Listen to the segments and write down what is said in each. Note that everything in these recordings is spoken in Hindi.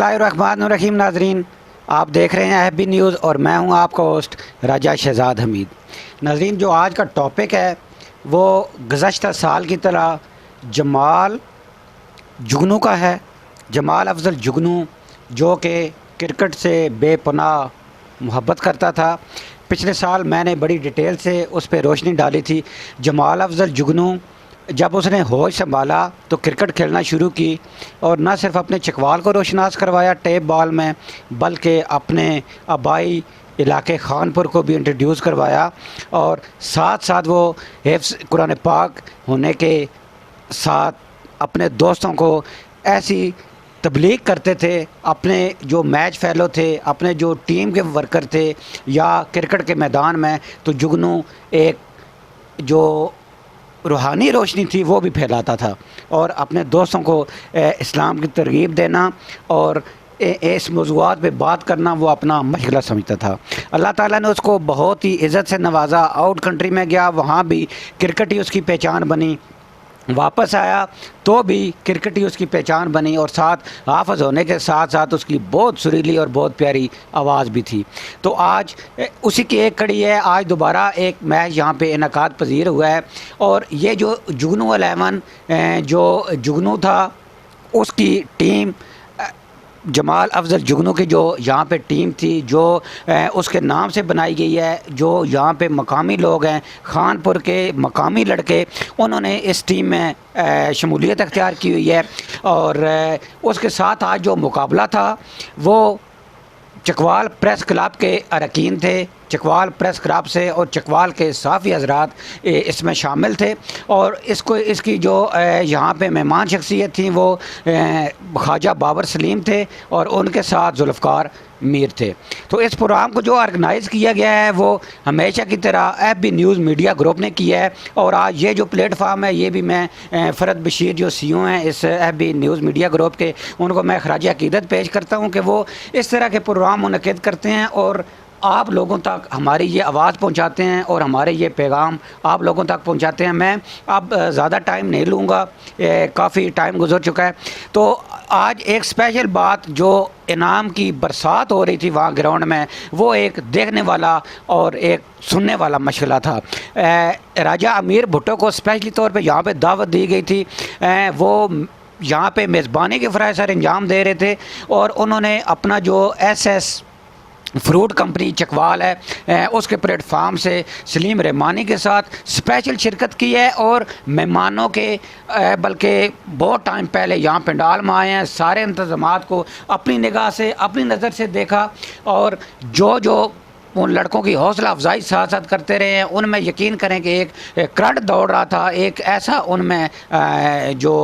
बिस्मिल्लाहिर्रहमानिर्रहीम। नाजरीन, आप देख रहे हैं एफबी न्यूज़ और मैं हूं आपका होस्ट राजा शहजाद हमीद। नाजरीन, जो आज का टॉपिक है वो गुज़श्ता साल की तरह जमाल जुगनू का है। जमाल अफजल जुगनू जो कि क्रिकेट से बेपनाह मोहब्बत करता था। पिछले साल मैंने बड़ी डिटेल से उस पर रोशनी डाली थी। जमाल अफजल जुगनू जब उसने होश संभाला तो क्रिकेट खेलना शुरू की और न सिर्फ अपने चकवाल को रोशनास करवाया टेप बॉल में, बल्कि अपने आबाई इलाके खानपुर को भी इंट्रोड्यूस करवाया। और साथ साथ वो हिफ्ज़ कुरान पाक होने के साथ अपने दोस्तों को ऐसी तबलीग करते थे। अपने जो मैच फेलो थे, अपने जो टीम के वर्कर थे या क्रिकेट के मैदान में, तो जुगनू एक जो रूहानी रोशनी थी वो भी फैलाता था और अपने दोस्तों को इस्लाम की तरगीब देना और इस मौज़ूआत पे बात करना वो अपना मशगला समझता था। अल्लाह ताला ने उसको बहुत ही इज़्ज़त से नवाजा। आउट कंट्री में गया, वहाँ भी क्रिकेट ही उसकी पहचान बनी। वापस आया तो भी क्रिकेट ही उसकी पहचान बनी और साथ हाफ़िज़ होने के साथ साथ उसकी बहुत सुरीली और बहुत प्यारी आवाज़ भी थी। तो आज उसी की एक कड़ी है। आज दोबारा एक मैच यहाँ पे इनेकाद पजीर हुआ है और ये जो जुगनू 11 जो जुगनू था उसकी टीम जमाल अफजल जुगनू की जो यहाँ पे टीम थी जो उसके नाम से बनाई गई है। जो यहाँ पे मकामी लोग हैं, खानपुर के मकामी लड़के, उन्होंने इस टीम में शमूलियत अख्तियार की हुई है। और उसके साथ आज जो मुकाबला था वो चकवाल प्रेस क्लब के अरकान थे। चकवाल प्रेस क्लब से और चकवाल के साफ़ी हजरात इसमें शामिल थे और इसकी जो यहाँ पे मेहमान शख्सियत थी वो ख्वाजा बाबर सलीम थे और उनके साथ जुल्फ़कार मीर थे। तो इस प्रोग्राम को जो ऑर्गेनाइज़ किया गया है वो हमेशा की तरह एफबी न्यूज़ मीडिया ग्रुप ने किया है। और आज ये जो प्लेटफार्म है ये भी मैं फ़रद बशीर जो CEO हैं इस एफबी न्यूज़ मीडिया ग्रुप के, उनको मैं खराज अकीदत पेश करता हूँ कि वो इस तरह के प्रोग्राम मुनक़िद करते हैं और आप लोगों तक हमारी ये आवाज़ पहुंचाते हैं और हमारे ये पैगाम आप लोगों तक पहुंचाते हैं। मैं अब ज़्यादा टाइम नहीं लूँगा, काफ़ी टाइम गुजर चुका है। तो आज एक स्पेशल बात, जो इनाम की बरसात हो रही थी वहाँ ग्राउंड में, वो एक देखने वाला और एक सुनने वाला मशगला था। राजा अमीर भुट्टो को स्पेशली तौर पे यहाँ पे दावत दी गई थी। वो यहाँ पे मेज़बानी के फ़राइज़ सर अंजाम दे रहे थे और उन्होंने अपना जो SS फ्रूट कंपनी चकवाल है उसके प्लेटफार्म से सलीम रहमानी के साथ स्पेशल शिरकत की है और मेहमानों के बल्कि बहुत टाइम पहले यहाँ पंडाल में आए हैं, सारे इंतज़ामात को अपनी निगाह से अपनी नज़र से देखा और जो उन लड़कों की हौसला अफजाई साथ साथ करते रहे हैं। उनमें यकीन करें कि एक क्रड दौड़ रहा था, एक ऐसा उनमें जो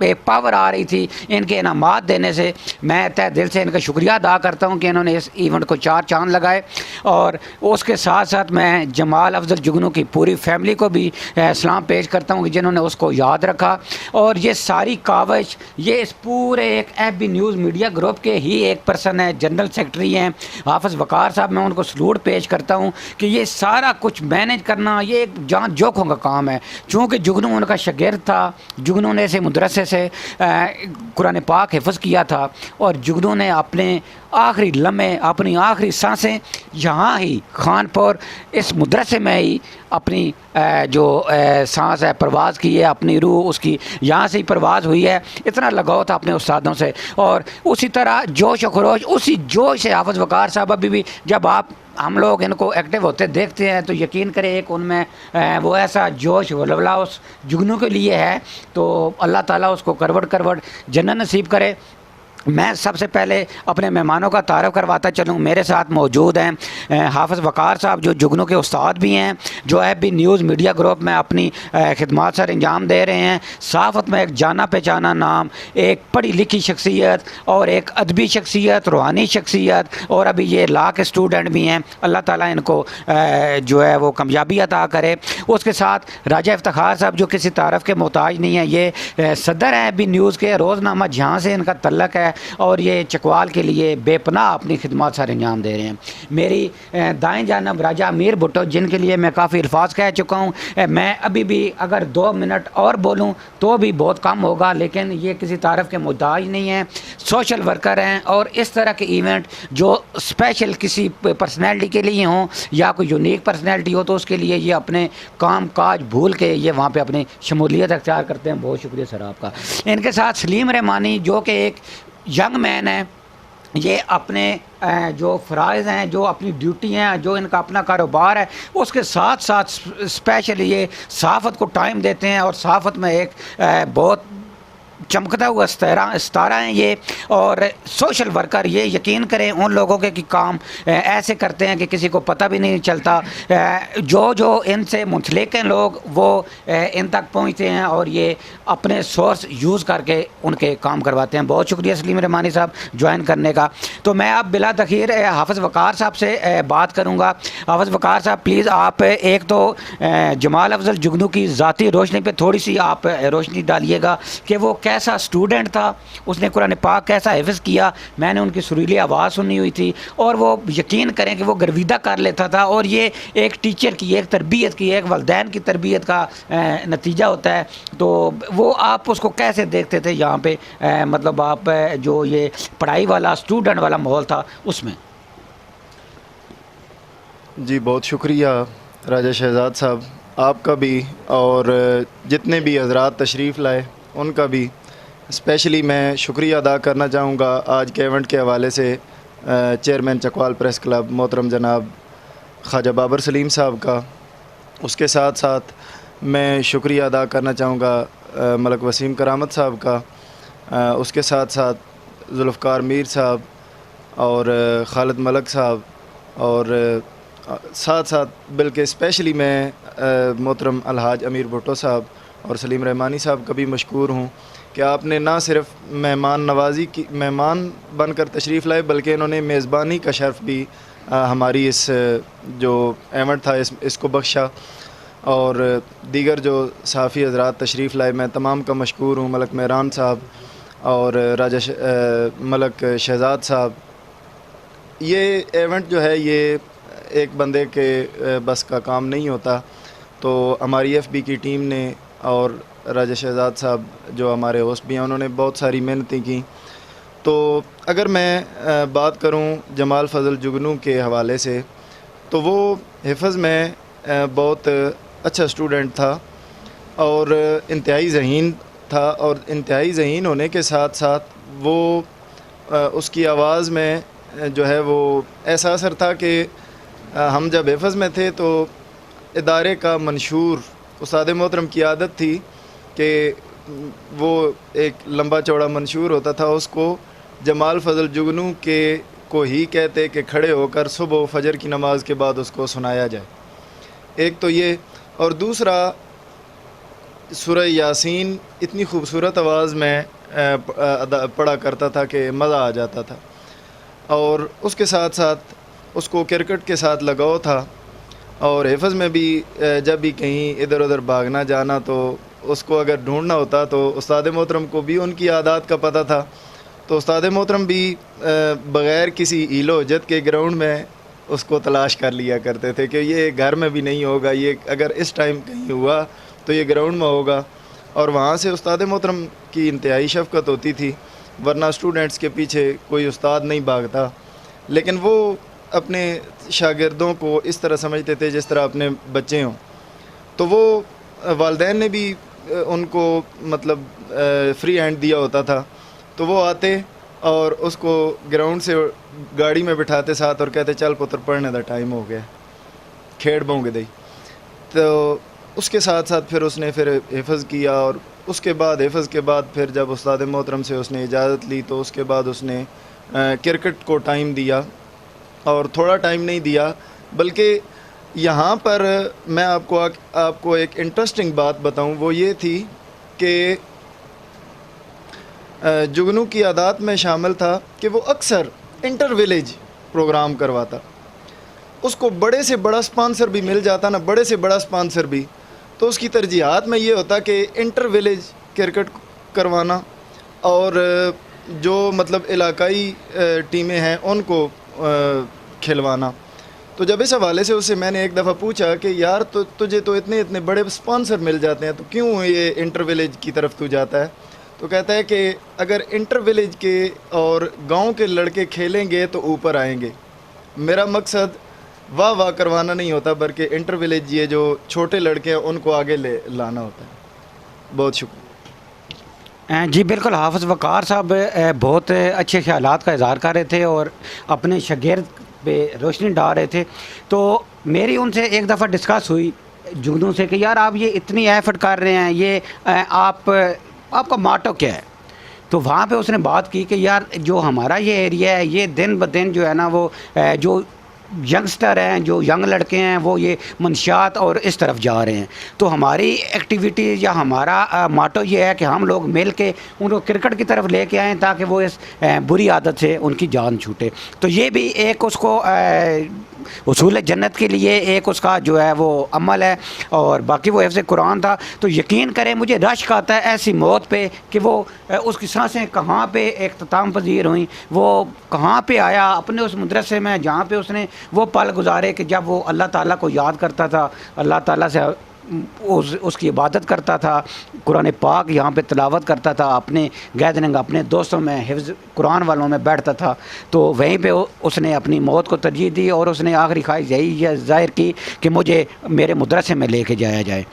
एक पावर आ रही थी इनके इनामात देने से। मैं तहे दिल से इनका शुक्रिया अदा करता हूं कि इन्होंने इस इवेंट को 4 चांद लगाए। और उसके साथ साथ मैं जमाल अफजल जुगनू की पूरी फैमिली को भी सलाम पेश करता हूं कि जिन्होंने उसको याद रखा। और ये सारी कावश ये इस पूरे एक एफबी न्यूज़ मीडिया ग्रुप के ही एक पर्सन है, जनरल सेक्रेटरी हैं हाफिज़ वकार साहब। मैं उनको सलूट पेश करता हूं कि ये सारा कुछ मैनेज करना ये एक जान जोखों का काम है। चूँकि जुगनू उनका शागिर्द था, जुगनू ने इसे मदरसे से कुरान पाक हिफ्ज़ किया था और जुगनू ने अपने आखिरी लम्हे, अपनी आखिरी सांसें यहाँ ही खानपुर इस मदरसे में ही अपनी जो सांस है परवाज़ की है। अपनी रूह उसकी यहाँ से ही परवाज़ हुई है। इतना लगाव था अपने उस्तादों से और उसी तरह जोश व खरोश, उसी जोश से हाफिज़ वकार साहब अभी भी जब हम लोग इनको एक्टिव होते देखते हैं तो यकीन करें एक उनमें वो ऐसा जोश वलवला उस जुगनू के लिए है। तो अल्लाह ताला उसको करवट जन्नत नसीब करे। मैं सबसे पहले अपने मेहमानों का तारफ़ करवाता चलूँ। मेरे साथ मौजूद हैं हाफिज़ वकार साहब जो जुगनू के उस्ताद भी हैं, जो एफबी न्यूज़ मीडिया ग्रुप में अपनी खिदमत सर अंजाम दे रहे हैं। साफ़त में एक जाना पहचाना नाम, एक पढ़ी लिखी शख्सियत और एक अदबी शख्सियत, रूहानी शख्सियत और अभी ये लॉ के स्टूडेंट भी हैं। अल्लाह ताला इनको जो है वो कामयाबी अता करे। उसके साथ राजा इफ्तिखार साहब जो किसी तारफ़ के मोहताज नहीं है, ये सदर हैं एफबी न्यूज़ के, रोज़नामा जहाँ से इनका तल्लक है और ये चकवाल के लिए बेपनाह अपनी खिदमत सर अंजाम दे रहे हैं। मेरी दाएं जानब राजा अमीर भुट्टो, जिनके लिए मैं काफ़ी अल्फाज कह चुका हूँ, मैं अभी भी अगर 2 मिनट और बोलूँ तो भी बहुत कम होगा, लेकिन ये किसी तारीफ़ के मुहताज नहीं हैं, सोशल वर्कर हैं। और इस तरह के इवेंट जो स्पेशल किसी पर्सनैलिटी के लिए हों या कोई यूनिक पर्सनैलिटी हो, तो उसके लिए ये अपने काम काज भूल के ये वहाँ पे अपनी शमूलियत अख्तियार करते हैं। बहुत शुक्रिया सर आपका। इनके साथ सलीम रहमानी, जो कि एक यंग मैन है, ये अपने जो फ़राइज़ हैं, जो अपनी ड्यूटी हैं, जो इनका अपना कारोबार है, उसके साथ साथ स्पेशल ये सहाफ़त को टाइम देते हैं। और सहाफ़त में एक बहुत चमकता हुआ सितारा हैं ये। और सोशल वर्कर, ये यकीन करें उन लोगों के कि काम ऐसे करते हैं कि किसी को पता भी नहीं चलता। जो इनसे मुंसलिक हैं लोग, वो इन तक पहुंचते हैं और ये अपने सोर्स यूज़ करके उनके काम करवाते हैं। बहुत शुक्रिया सलीम रहमानी साहब ज्वाइन करने का। तो मैं अब बिला तखीर हाफ़िज़ वक़ार साहब से बात करूँगा। हाफ़िज़ वक़ार साहब, प्लीज़ आप एक तो जमाल अफजल जुगनू की ज़ाती रोशनी पे थोड़ी सी आप रोशनी डालिएगा कि वो कैसा स्टूडेंट था, उसने कुरान पाक कैसा हिफ्ज़ किया। मैंने उनकी सुरीली आवाज़ सुनी हुई थी और वो यकीन करें कि वो गर्विदा कर लेता था। और ये एक टीचर की, एक तरबियत की, एक वालिदैन की तरबियत का नतीजा होता है। तो वो आप उसको कैसे देखते थे यहाँ पे, मतलब आप जो ये पढ़ाई वाला स्टूडेंट वाला माहौल था उसमें? जी, बहुत शुक्रिया राजा शहज़ाद साहब, आपका भी और जितने भी हज़रात तशरीफ़ लाए उनका भी स्पेशली मैं शुक्रिया अदा करना चाहूँगा। आज के इवेंट के हवाले से चेयरमैन चकवाल प्रेस क्लब मोहतरम जनाब ख्वाजा बाबर सलीम साहब का। उसके साथ साथ मैं शुक्रिया अदा करना चाहूँगा मलक वसीम करामत साहब का। उसके साथ साथ जुल्फ़कार मीर साहब और खालिद मलक साहब, और साथ साथ बल्कि स्पेशली मैं मोहतरम अलहाज अमीर भुट्टो साहब और सलीम रहमानी साहब का भी मशकूर हूँ कि आपने ना सिर्फ मेहमान नवाज़ी की, मेहमान बनकर तशरीफ़ लाए, बल्कि इन्होंने मेज़बानी का शर्फ़ भी हमारी इस जो इवेंट था इसको बख्शा। और दीगर जो सहाफ़ी हज़रात तशरीफ़ लाए, मैं तमाम का मशकूर हूँ। मलक मेहरान साहब और मलक शहज़ाद साहब। ये इवेंट जो है ये एक बंदे के बस का काम नहीं होता। तो हमारी एफबी की टीम ने और राजा शहज़ाद साहब जो हमारे होस्ट भी हैं, उन्होंने बहुत सारी मेहनतें की। तो अगर मैं बात करूं जमाल फ़ज़ल जुगनू के हवाले से, तो वो हिफ़्ज़ में बहुत अच्छा स्टूडेंट था और इंतहाई ज़हीन था। और इंतहाई ज़हीन होने के साथ साथ वो उसकी आवाज़ में जो है वो ऐसा असर था कि हम जब हिफ़्ज़ में थे तो इदारे का मंशूर उस्ताद मोहतरम की आदत थी कि वो एक लंबा चौड़ा मंशूर होता था, उसको जमाल फ़ज़ल जुगनू के को ही कहते कि खड़े होकर सुबह फ़जर की नमाज़ के बाद उसको सुनाया जाए। एक तो ये, और दूसरा सूरह यासीन इतनी खूबसूरत आवाज़ में पढ़ा करता था कि मज़ा आ जाता था। और उसके साथ साथ उसको क्रिकेट के साथ लगाव था और हिफ़्ज़ में भी जब भी कहीं इधर उधर भागना जाना तो उसको अगर ढूंढना होता तो उस्ताद मोहतरम को भी उनकी आदत का पता था। तो उस्ताद मोहतरम भी बग़ैर किसी हीलो हजत के ग्राउंड में उसको तलाश कर लिया करते थे कि ये घर में भी नहीं होगा, ये अगर इस टाइम कहीं हुआ तो ये ग्राउंड में होगा। और वहाँ से उस्ताद मोहतरम की इंतहाई शफ़क़त होती थी, वरना स्टूडेंट्स के पीछे कोई उस्ताद नहीं भागता। लेकिन वो अपने शागिर्दों को इस तरह समझते थे जिस तरह अपने बच्चे हों। तो वो वालिदैन ने भी उनको मतलब फ्री हैंड दिया होता था। तो वो आते और उसको ग्राउंड से गाड़ी में बिठाते साथ और कहते चल पुत्र पढ़ने का टाइम हो गया, खेड़ बोंगे दई। तो उसके साथ साथ फिर उसने फिर हिफ़्ज़ किया और उसके बाद हिफ़्ज़ के बाद फिर जब उस्ताद मोहतरम से उसने इजाज़त ली तो उसके बाद उसने क्रिकेट को टाइम दिया। और थोड़ा टाइम नहीं दिया, बल्कि यहाँ पर मैं आपको एक इंटरेस्टिंग बात बताऊँ, वो ये थी कि जुगनू की आदत में शामिल था कि वो अक्सर इंटर विलेज प्रोग्राम करवाता। उसको बड़े से बड़ा स्पॉन्सर भी मिल जाता ना, बड़े से बड़ा स्पॉन्सर भी, तो उसकी तरजीहात में ये होता कि इंटर विलेज क्रिकेट करवाना। और जो मतलब इलाकाई टीमें हैं उनको खिलवाना। तो जब इस हवाले से उससे मैंने एक दफ़ा पूछा कि यार तो तुझे तो इतने इतने बड़े स्पॉन्सर मिल जाते हैं, तो क्यों ये इंटर विलेज की तरफ तू जाता है? तो कहता है कि अगर इंटर विलेज के और गांव के लड़के खेलेंगे तो ऊपर आएंगे। मेरा मकसद वाह वाह करवाना नहीं होता, बल्कि इंटर विलेज ये जो छोटे लड़के हैं उनको आगे ले लाना होता है। बहुत शुक्रिया। जी बिल्कुल, हाफ़िज़ वक़ार साहब बहुत अच्छे ख़यालात का इज़हार कर रहे थे और अपने शागिर्द पे रोशनी डाल रहे थे। तो मेरी उनसे एक दफ़ा डिस्कस हुई जुगनू से कि यार आप ये इतनी एफ़र्ट कर रहे हैं, ये आपका मोटो क्या है? तो वहाँ पे उसने बात की कि यार जो हमारा ये एरिया है, ये दिन ब दिन जो है ना वो जो यंगस्टर हैं, जो यंग लड़के हैं, वो ये मंशियात और इस तरफ जा रहे हैं। तो हमारी एक्टिविटीज़ या हमारा मोटो ये है कि हम लोग मिल के उनको क्रिकेट की तरफ लेके आएँ ताकि वो इस बुरी आदत से उनकी जान छूटे। तो ये भी एक उसको उसूल जन्नत के लिए एक उसका जो है वो अमल है। और बाकी वो हिफ्ज़ कुरान था। तो यकीन करें मुझे रश्क आता है ऐसी मौत पे कि वो उसकी सांसें कहाँ पे इख्तिताम पजीर हुई, वो कहाँ पे आया अपने उस मदरसे में जहाँ पे उसने वो पल गुजारे कि जब वो अल्लाह ताला को याद करता था, अल्लाह ताला से उसकी इबादत करता था, कुरान पाक यहाँ पे तिलावत करता था, अपने गैदरिंग अपने दोस्तों में हिफ्ज़ कुरान वालों में बैठता था। तो वहीं पे उसने अपनी मौत को तरजीह दी और उसने आखिरी ख्वाहिश यही ज़ाहिर की कि मुझे मेरे मदरसे में लेके जाया जाए।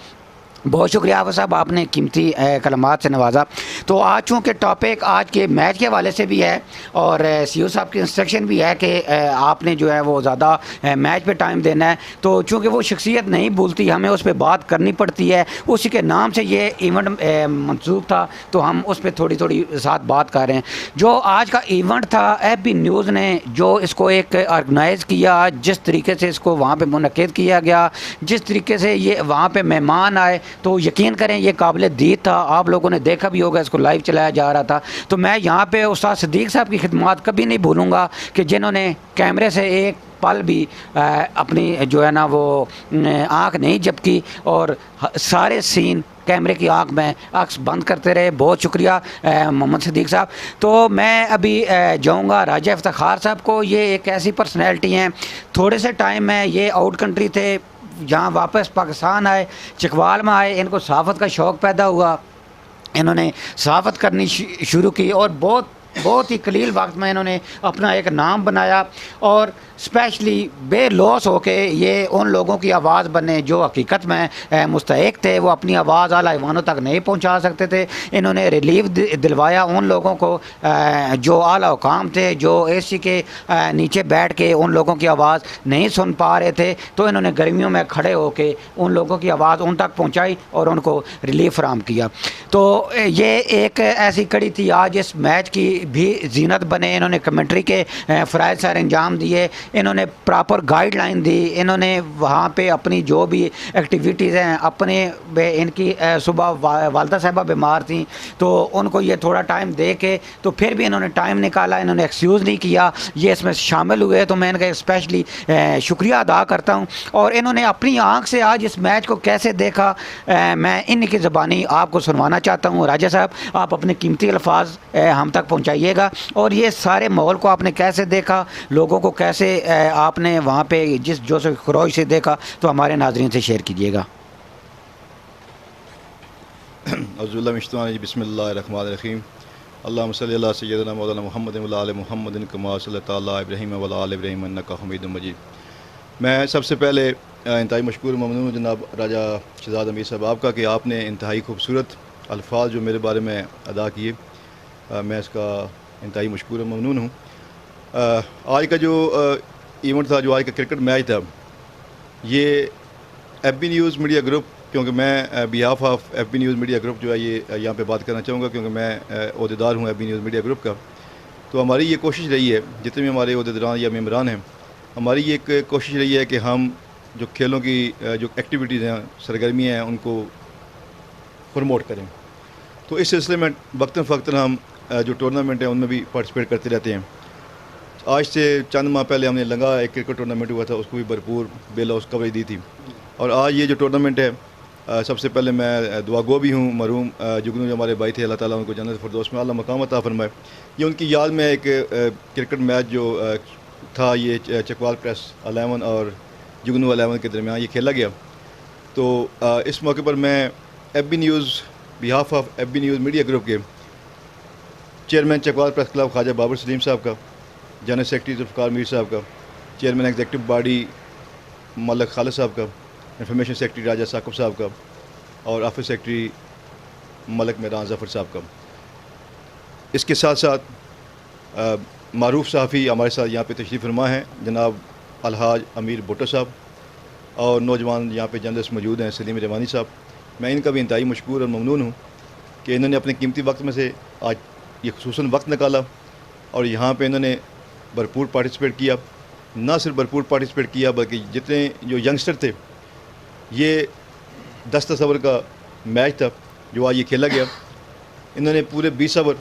बहुत शुक्रिया हाफ़िज़ साहब, आपने कीमती कलमात से नवाजा। तो आज चूँकि टॉपिक आज के मैच के हवाले से भी है और सीईओ साहब की इंस्ट्रक्शन भी है कि आपने जो है वो ज़्यादा मैच पे टाइम देना है। तो चूँकि वो शख्सियत नहीं भूलती, हमें उस पर बात करनी पड़ती है। उसी के नाम से ये इवेंट मंसूब था, तो हम उस पर थोड़ी थोड़ी साथ बात कर रहे हैं। जो आज का इवेंट था, FB न्यूज़ ने जो इसको एक ऑर्गेनाइज़ किया, जिस तरीके से इसको वहाँ पर मुनक़िद किया गया, जिस तरीके से ये वहाँ पर मेहमान आए, तो यकीन करें ये काबिल दीद था। आप लोगों ने देखा भी होगा, इसको लाइव चलाया जा रहा था। तो मैं यहाँ पे उस्ताद सिद्दीक साहब की खिदमत कभी नहीं भूलूँगा कि जिन्होंने कैमरे से एक पल भी अपनी जो है ना वो आँख नहीं झपकी और सारे सीन कैमरे की आँख में अक्स बंद करते रहे। बहुत शुक्रिया मोहम्मद सिद्दीक साहब। तो मैं अभी जाऊँगा राजा इफ्तिखार साहब को। ये एक ऐसी पर्सनैलिटी हैं, थोड़े से टाइम में ये आउट कंट्री थे, जहाँ वापस पाकिस्तान आए, चकवाल में आए, इनको सहाफ़त का शौक़ पैदा हुआ, इन्होंने सहाफ़त करनी शुरू की और बहुत ही कलील वक्त में इन्होंने अपना एक नाम बनाया और स्पेशली बेलौस होके ये उन लोगों की आवाज़ बने जो हकीकत में मुस्तहिक थे। वो अपनी आवाज़ आला ईवानों तक नहीं पहुंचा सकते थे। इन्होंने रिलीफ दिलवाया उन लोगों को जो आला हुकाम थे, जो AC के नीचे बैठ के उन लोगों की आवाज़ नहीं सुन पा रहे थे। तो इन्होंने गर्मियों में खड़े होके उन लोगों की आवाज़ उन तक पहुँचाई और उनको रिलीफ फराहम किया। तो ये एक ऐसी कड़ी थी आज इस मैच की भी जीनत बने। इन्होंने कमेंट्री के फ़राइज़ सर अंजाम दिए, इन्होंने प्रॉपर गाइडलाइन दी, इन्होंने वहाँ पे अपनी जो भी एक्टिविटीज़ हैं अपने इनकी सुबह वालदा साहिबा बीमार थी तो उनको ये थोड़ा टाइम दे के तो फिर भी इन्होंने टाइम निकाला, इन्होंने एक्सक्यूज़ नहीं किया, ये इसमें शामिल हुए। तो मैं इनका स्पेशली शुक्रिया अदा करता हूँ। और इन्होंने अपनी आँख से आज इस मैच को कैसे देखा मैं इन्हीं की ज़बानी आपको सुनवाना चाहता हूँ। राजा साहब, आप अपने कीमती अल्फाज हम तक पहुँचाइएगा और ये सारे माहौल को आपने कैसे देखा, लोगों को कैसे आपने वहाँ पे जिस जोश और खरोश से देखा, तो हमारे नाज़रीन से शेयर कीजिएगा। बिस्मिल्लाहिर्रहमानिर्रहीम अल्लाहुम्मा सल्लि अला सय्यिदिना मौलाना मुहम्मद व अला मुहम्मदिन कमा सल्लल्लाहु अला इब्राहीम व अला आलि इब्राहीम इन्नका हमीदुम मजीद। मैं सबसे पहले इंतहाई मशकूर ममनून हूँ जनाब राजा शहजाद हमीद साहब आपका कि आपने इंतहाई खूबसूरत अल्फाज जो मेरे बारे में अदा किए, मैं इसका इंतहाई मशकूर ममनून हूँ। आज का जो इवेंट था, जो आज का क्रिकेट मैच था, ये FB न्यूज़ मीडिया ग्रुप, क्योंकि मैं behalf of FB news media group जो है ये यहाँ पे बात करना चाहूँगा क्योंकि मैं अहदेदार हूँ FB न्यूज़ मीडिया ग्रुप का। तो हमारी ये कोशिश रही है, जितने भी हमारे अहदेदारान या मेम्बरान हैं, हमारी ये एक कोशिश रही है कि हम जो खेलों की जो एक्टिविटीज़ हैं, सरगर्मियाँ हैं, उनको प्रमोट करें। तो इस सिलसिले में वक्तन फ़क्तन हम जो टूर्नामेंट हैं उनमें भी पार्टिसिपेट करते रहते हैं। आज से चंद माह पहले हमने लंगा एक क्रिकेट टूर्नामेंट हुआ था, उसको भी भरपूर बेलौस कवरेज दी थी। और आज ये जो टूर्नामेंट है सबसे पहले मैं दुआगो भी हूँ मरहूम जुगनू जो हमारे भाई थे, अल्लाह ताला उनको जन्नत फिरदौस में आला मकाम अता फरमाए। ये उनकी याद में एक क्रिकेट मैच जो था ये चकवाल प्रेस 11 और जुगनू 11 के दरमियान ये खेला गया। तो इस मौके पर मैं AB news behalf of AB news media group के chairman Chakwal press club Khwaja Babar Saleem sahab का, जनरल सेक्रेटरी जुल्फ़िकार मीर साहब का, chairman executive body Malak Khalid sahab का, इंफॉर्मेशन सेक्रेटरी राजा साकिब साहब का और ऑफिस सेक्रेटरी मलक मेहरान जफ़र साहब का। इसके साथ साथ मारूफ सहाफ़ी हमारे साथ यहाँ पे तशरीफ़ फरमा हैं, जनाब अलहाज अमीर भुट्टो साहब, और नौजवान यहाँ पे जर्नलिस्ट मौजूद हैं सलीम रहमानी साहब। मैं इनका भी इंतहाई मशकूर और ममनून हूँ कि इन्होंने अपने कीमती वक्त में से आज ये खुसूसन वक्त निकाला और यहाँ पे इन्होंने भरपूर पार्टिसिपेट किया। ना सिर्फ भरपूर पार्टिसिपेट किया बल्कि जितने जो यंगस्टर थे, ये 10 ओवर का मैच था जो आज ये खेला गया, इन्होंने पूरे 20 ओवर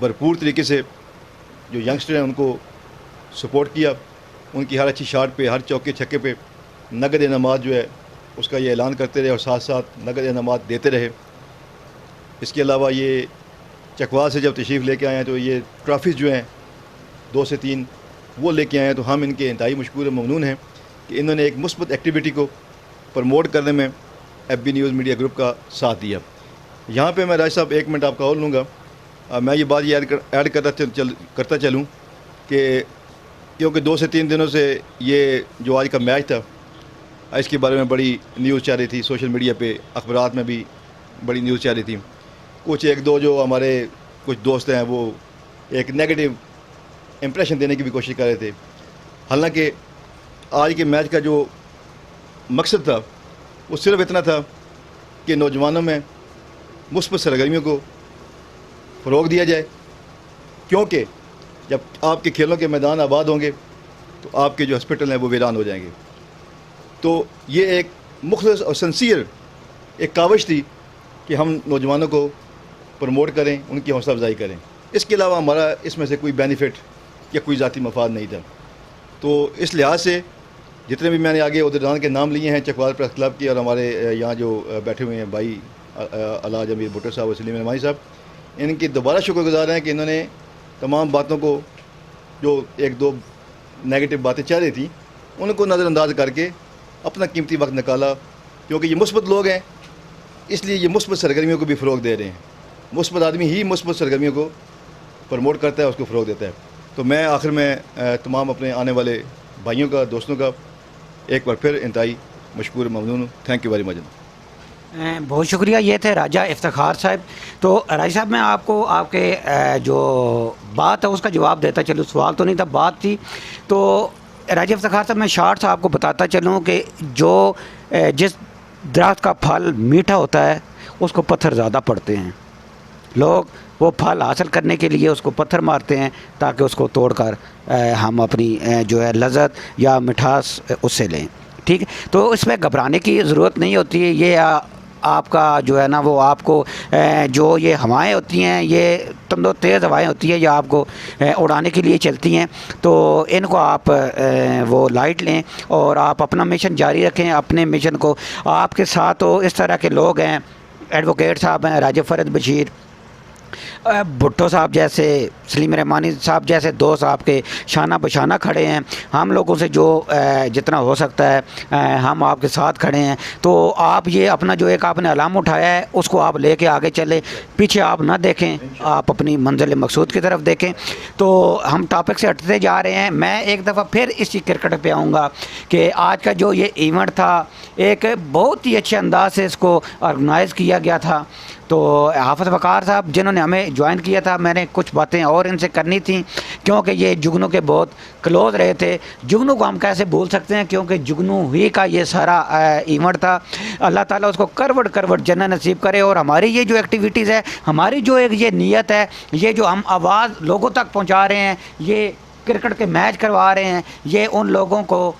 भरपूर तरीके से जो यंगस्टर हैं उनको सपोर्ट किया। उनकी हर अच्छी शॉट पे, हर चौके छक्के पे नगद इनामात जो है उसका ये ऐलान करते रहे और साथ साथ नगद इनामात देते रहे। इसके अलावा ये चकवाल से जब तशरीफ़ लेके आए हैं तो ये ट्रॉफ़ीज़ जो हैं 2 से 3 वो लेके आए हैं। तो हम इनके इंतहाई मशकूर और ममनून हैं कि इन्होंने एक मुस्बत एक्टिविटी को प्रमोट करने में एबी न्यूज़ मीडिया ग्रुप का साथ दिया। यहाँ पे मैं राज साहब 1 मिनट आपका और लूँगा। मैं ये बात ऐड करता चलूँ कि क्योंकि 2 से 3 दिनों से ये जो आज का मैच था इसके बारे में बड़ी न्यूज़ चल रही थी, सोशल मीडिया पे अखबारात में भी बड़ी न्यूज़ चल रही थी। कुछ 1-2 जो हमारे कुछ दोस्त हैं वो एक नेगेटिव इम्प्रेशन देने की भी कोशिश कर रहे थे। हालांकि आज के मैच का जो मकसद था वो सिर्फ इतना था कि नौजवानों में मुस्बत सरगर्मियों को फ़रोग़ दिया जाए, क्योंकि जब आपके खेलों के मैदान आबाद होंगे तो आपके जो हॉस्पिटल हैं वो वीरान हो जाएंगे। तो ये एक मुखलिस और सिंसियर एक काविश थी कि हम नौजवानों को प्रमोट करें, उनकी हौसला अफजाई करें। इसके अलावा हमारा इसमें से कोई बेनिफिट या कोई ज़ाती मफाद नहीं था। तो इस लिहाज से जितने भी मैंने आगे उहदेदारान के नाम लिए हैं चकवाल प्रेस क्लब की और हमारे यहाँ जो बैठे हुए हैं भाई अलहाज अमीर भुट्टो साहब और सलीम रहमानी साहब, इनकी दोबारा शुक्रगुजार हैं कि इन्होंने तमाम बातों को जो 1-2 नेगेटिव बातें चल रही थी उनको नज़रअंदाज करके अपना कीमती वक्त निकाला। क्योंकि ये मुस्बत लोग हैं इसलिए ये मुस्बत सरगर्मियों को भी फ़रोग़ दे रहे हैं। मुस्बत आदमी ही मुस्बत सरगर्मियों को प्रमोट करता है, उसको फ़रोग़ देता है। तो मैं आखिर में तमाम अपने आने वाले भाइयों का, दोस्तों का एक बार फिर इंतहाई मशकूर ममनून हूँ। Thank you very much. बहुत शुक्रिया। ये थे राजा इफ्तिखार साहब। तो राजा साहब मैं आपको आपके जो बात है उसका जवाब देता चलूँ, सवाल तो नहीं था, बात थी। तो राजा इफ्तिखार साहब मैं शॉर्ट से आपको बताता चलूँ कि जो जिस दरख्त का फल मीठा होता है उसको पत्थर ज़्यादा पड़ते हैं। लोग वो फल हासिल करने के लिए उसको पत्थर मारते हैं ताकि उसको तोड़कर हम अपनी जो है लज़्ज़त या मिठास उससे लें। ठीक है, तो इसमें घबराने की ज़रूरत नहीं होती है। ये आपका जो है ना वो आपको जो ये हवाएं होती हैं, ये तंदो तेज़ हवाएं होती हैं, ये आपको उड़ाने के लिए चलती हैं। तो इनको आप वो लाइट लें और आप अपना मिशन जारी रखें। अपने मिशन को आपके साथ तो इस तरह के लोग हैं, एडवोकेट साहब हैं, राजा फरद बशीर, भुट्टो साहब जैसे, सलीम रहमानी साहब जैसे दोस्त आपके शाना बशाना खड़े हैं। हम लोगों से जो जितना हो सकता है हम आपके साथ खड़े हैं। तो आप ये अपना जो एक आपने अलाम उठाया है उसको आप लेके आगे चले, पीछे आप ना देखें, आप अपनी मंजिल मकसूद की तरफ देखें। तो हम टॉपिक से हटते जा रहे हैं। मैं एक दफ़ा फिर इसी क्रिकेट पे आऊँगा कि आज का जो ये इवेंट था एक बहुत ही अच्छे अंदाज से इसको ऑर्गेनाइज़ किया गया था। तो हाफ़िज़ वक़ार साहब जिन्होंने हमें ज्वाइन किया था, मैंने कुछ बातें और इनसे करनी थी क्योंकि ये जुगनू के बहुत क्लोज़ रहे थे। जुगनू को हम कैसे भूल सकते हैं, क्योंकि जुगनू ही का ये सारा इवेंट था। अल्लाह ताला उसको करवट जन्नत नसीब करे। और हमारी ये जो एक्टिविटीज़ है, हमारी जो एक ये नीयत है, ये जो हम आवाज़ लोगों तक पहुँचा रहे हैं, ये क्रिकेट के मैच करवा रहे हैं, ये उन लोगों को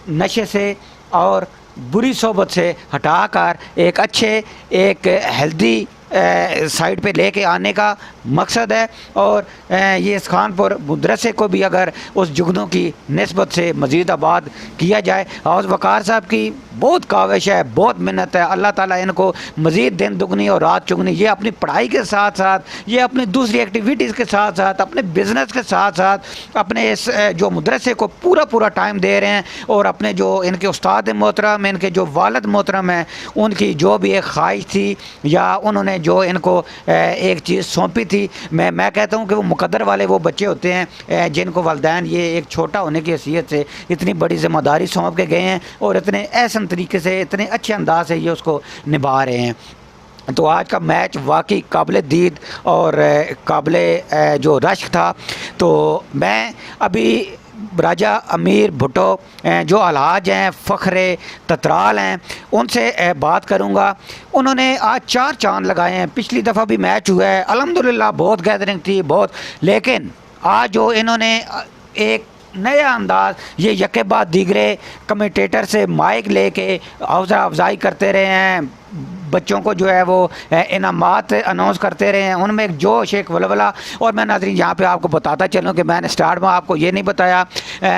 नशे से और बुरी सोबत से हटाकर एक अच्छे एक हेल्दी साइड पे लेके आने का मकसद है। और ये इस खानपुर मदरसे को भी अगर उस जुगनों की निस्बत से मज़ीद आबाद किया जाए। और वक़ार साहब की बहुत काविश है, बहुत मेहनत है, अल्लाह ताला इनको मज़ीद दिन दुगनी और रात चुगनी, ये अपनी पढ़ाई के साथ साथ, ये अपनी दूसरी एक्टिविटीज़ के साथ साथ, अपने बिज़नेस के साथ साथ अपने इस जो मदरसे को पूरा टाइम दे रहे हैं। और अपने जो इनके उस्ताद मोहतरम, इनके जो वालिद मोहतरम हैं, उनकी जो भी एक ख्वाहिश थी या उन्होंने जो इनको एक चीज़ सौंपी थी, मैं कहता हूँ कि वो मुकद्दर वाले वो बच्चे होते हैं जिनको वालिदैन ये एक छोटा होने की हैसियत से इतनी बड़ी ज़िम्मेदारी सौंप के गए हैं और इतने एहसन तरीके से, इतने अच्छे अंदाज से ये उसको निभा रहे हैं। तो आज का मैच वाकई काबिल दीद और काबिल जो रश्क था। तो मैं अभी राजा अमीर भुट्टो जो अलहाज हैं, फ़ख्रे ततराल हैं, उनसे बात करूंगा। उन्होंने आज 4 चांद लगाए हैं। पिछली दफ़ा भी मैच हुआ है, अल्हम्दुलिल्लाह बहुत गैदरिंग थी बहुत, लेकिन आज जो इन्होंने एक नया अंदाज़, ये यके बाद दीगरे कमेंटेटर से माइक लेके हौसला अफजाई करते रहे हैं, बच्चों को जो है वो इनामात अनाउंस करते रहे हैं, उनमें एक जोश, एक वलवला। और मैं नाज़रीन यहाँ पे आपको बताता चलूँ कि मैंने स्टार्ट में आपको ये नहीं बताया,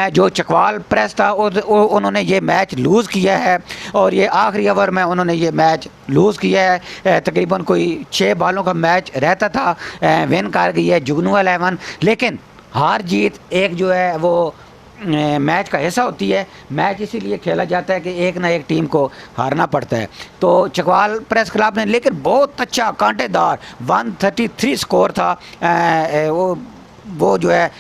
जो चकवाल प्रेस था उन्होंने ये मैच लूज़ किया है और ये आखिरी ओवर में उन्होंने ये मैच लूज़ किया है। तकरीबन कोई 6 बालों का मैच रहता था, विन कर गई है जुगनू 11। लेकिन हार जीत एक जो है वो मैच का हिस्सा होती है। मैच इसीलिए खेला जाता है कि एक ना एक टीम को हारना पड़ता है। तो चकवाल प्रेस क्लब ने लेकिन बहुत अच्छा कांटेदार 133 स्कोर था, वो जो है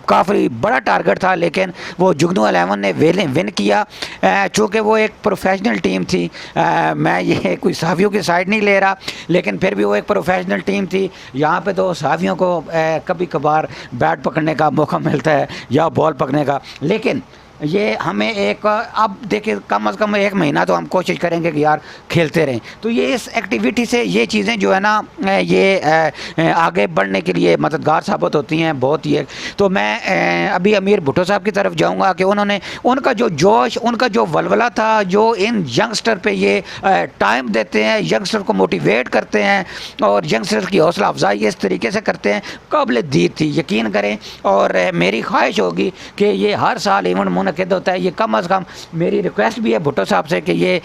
काफ़ी बड़ा टारगेट था, लेकिन वो जुगनू 11 ने विन किया। चूँकि वो एक प्रोफेशनल टीम थी, मैं ये कोई सहाफ़ियों की साइड नहीं ले रहा, लेकिन फिर भी वो एक प्रोफेशनल टीम थी। यहाँ पे तो सहाफ़ियों को कभी कभार बैट पकड़ने का मौका मिलता है या बॉल पकड़ने का, लेकिन ये हमें एक, अब देखिए कम से कम 1 महीना तो हम कोशिश करेंगे कि यार खेलते रहें। तो ये इस एक्टिविटी से ये चीज़ें जो है ना ये आगे बढ़ने के लिए मददगार साबित होती हैं बहुत ही। तो मैं अभी अमीर भुट्टो साहब की तरफ जाऊंगा कि उन्होंने, उनका जो जोश, उनका जो वलवला था, जो इन यंगस्टर पे ये टाइम देते हैं, यंगस्टर को मोटिवेट करते हैं और यंगस्टर की हौसला अफजाई इस तरीके से करते हैं, काबिल दीद थी, यकीन करें। और मेरी ख्वाहिश होगी कि ये हर साल इवेंट मुनक़िद होता है, ये कम अज़ कम मेरी रिक्वेस्ट भी है भुट्टो साहब से कि ये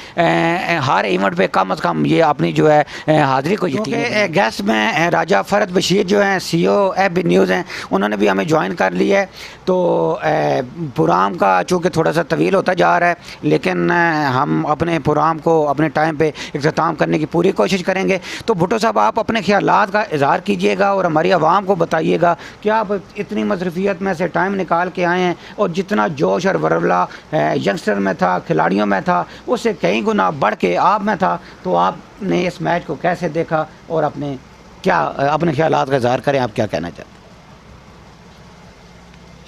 हर इवेंट पे कम अज़ कम ये अपनी जो है हाज़िरी को यकीन। गेस्ट में राजा फ़रद बशीर जो हैं CEO FB न्यूज़ हैं, उन्होंने भी हमें ज्वाइन कर लिया है। तो प्रोग्राम का चूँकि थोड़ा सा तवील होता जा रहा है, लेकिन हम अपने प्रोग्राम को अपने टाइम पे इख्तिताम करने की पूरी कोशिश करेंगे। तो भुट्टो साहब आप अपने ख्यालात का इज़हार कीजिएगा और हमारी आवाम को बताइएगा कि आप इतनी मसरूफियत में से टाइम निकाल के आए हैं और जितना जोश और वरवला यंगस्टर में था, खिलाड़ियों में था, उससे कई गुना बढ़ के आप में था। तो आपने इस मैच को कैसे देखा और अपने ख्यालात का इज़हार करें, आप क्या कहना चाहते हैं?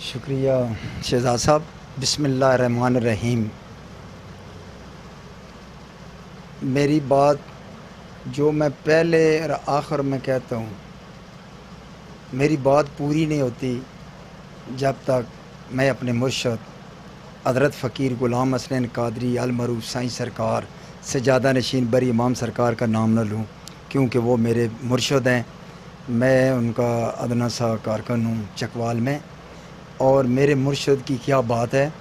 शुक्रिया शहजाद साहब। बिस्मिल्लाहिर्रहमानिर्रहीम। मेरी बात जो मैं पहले और आखिर में कहता हूँ, मेरी बात पूरी नहीं होती जब तक मैं अपने मुर्शद हज़रत फ़कीर ग़ुलाम हसनैन कादरी अल-मरूफ़ साईं सरकार सजादा नशीन बरी इमाम सरकार का नाम न लूँ, क्योंकि वो मेरे मुर्शद हैं। मैं उनका अदना सा कारकुन हूँ चकवाल में, और मेरे मुर्शद की क्या बात है।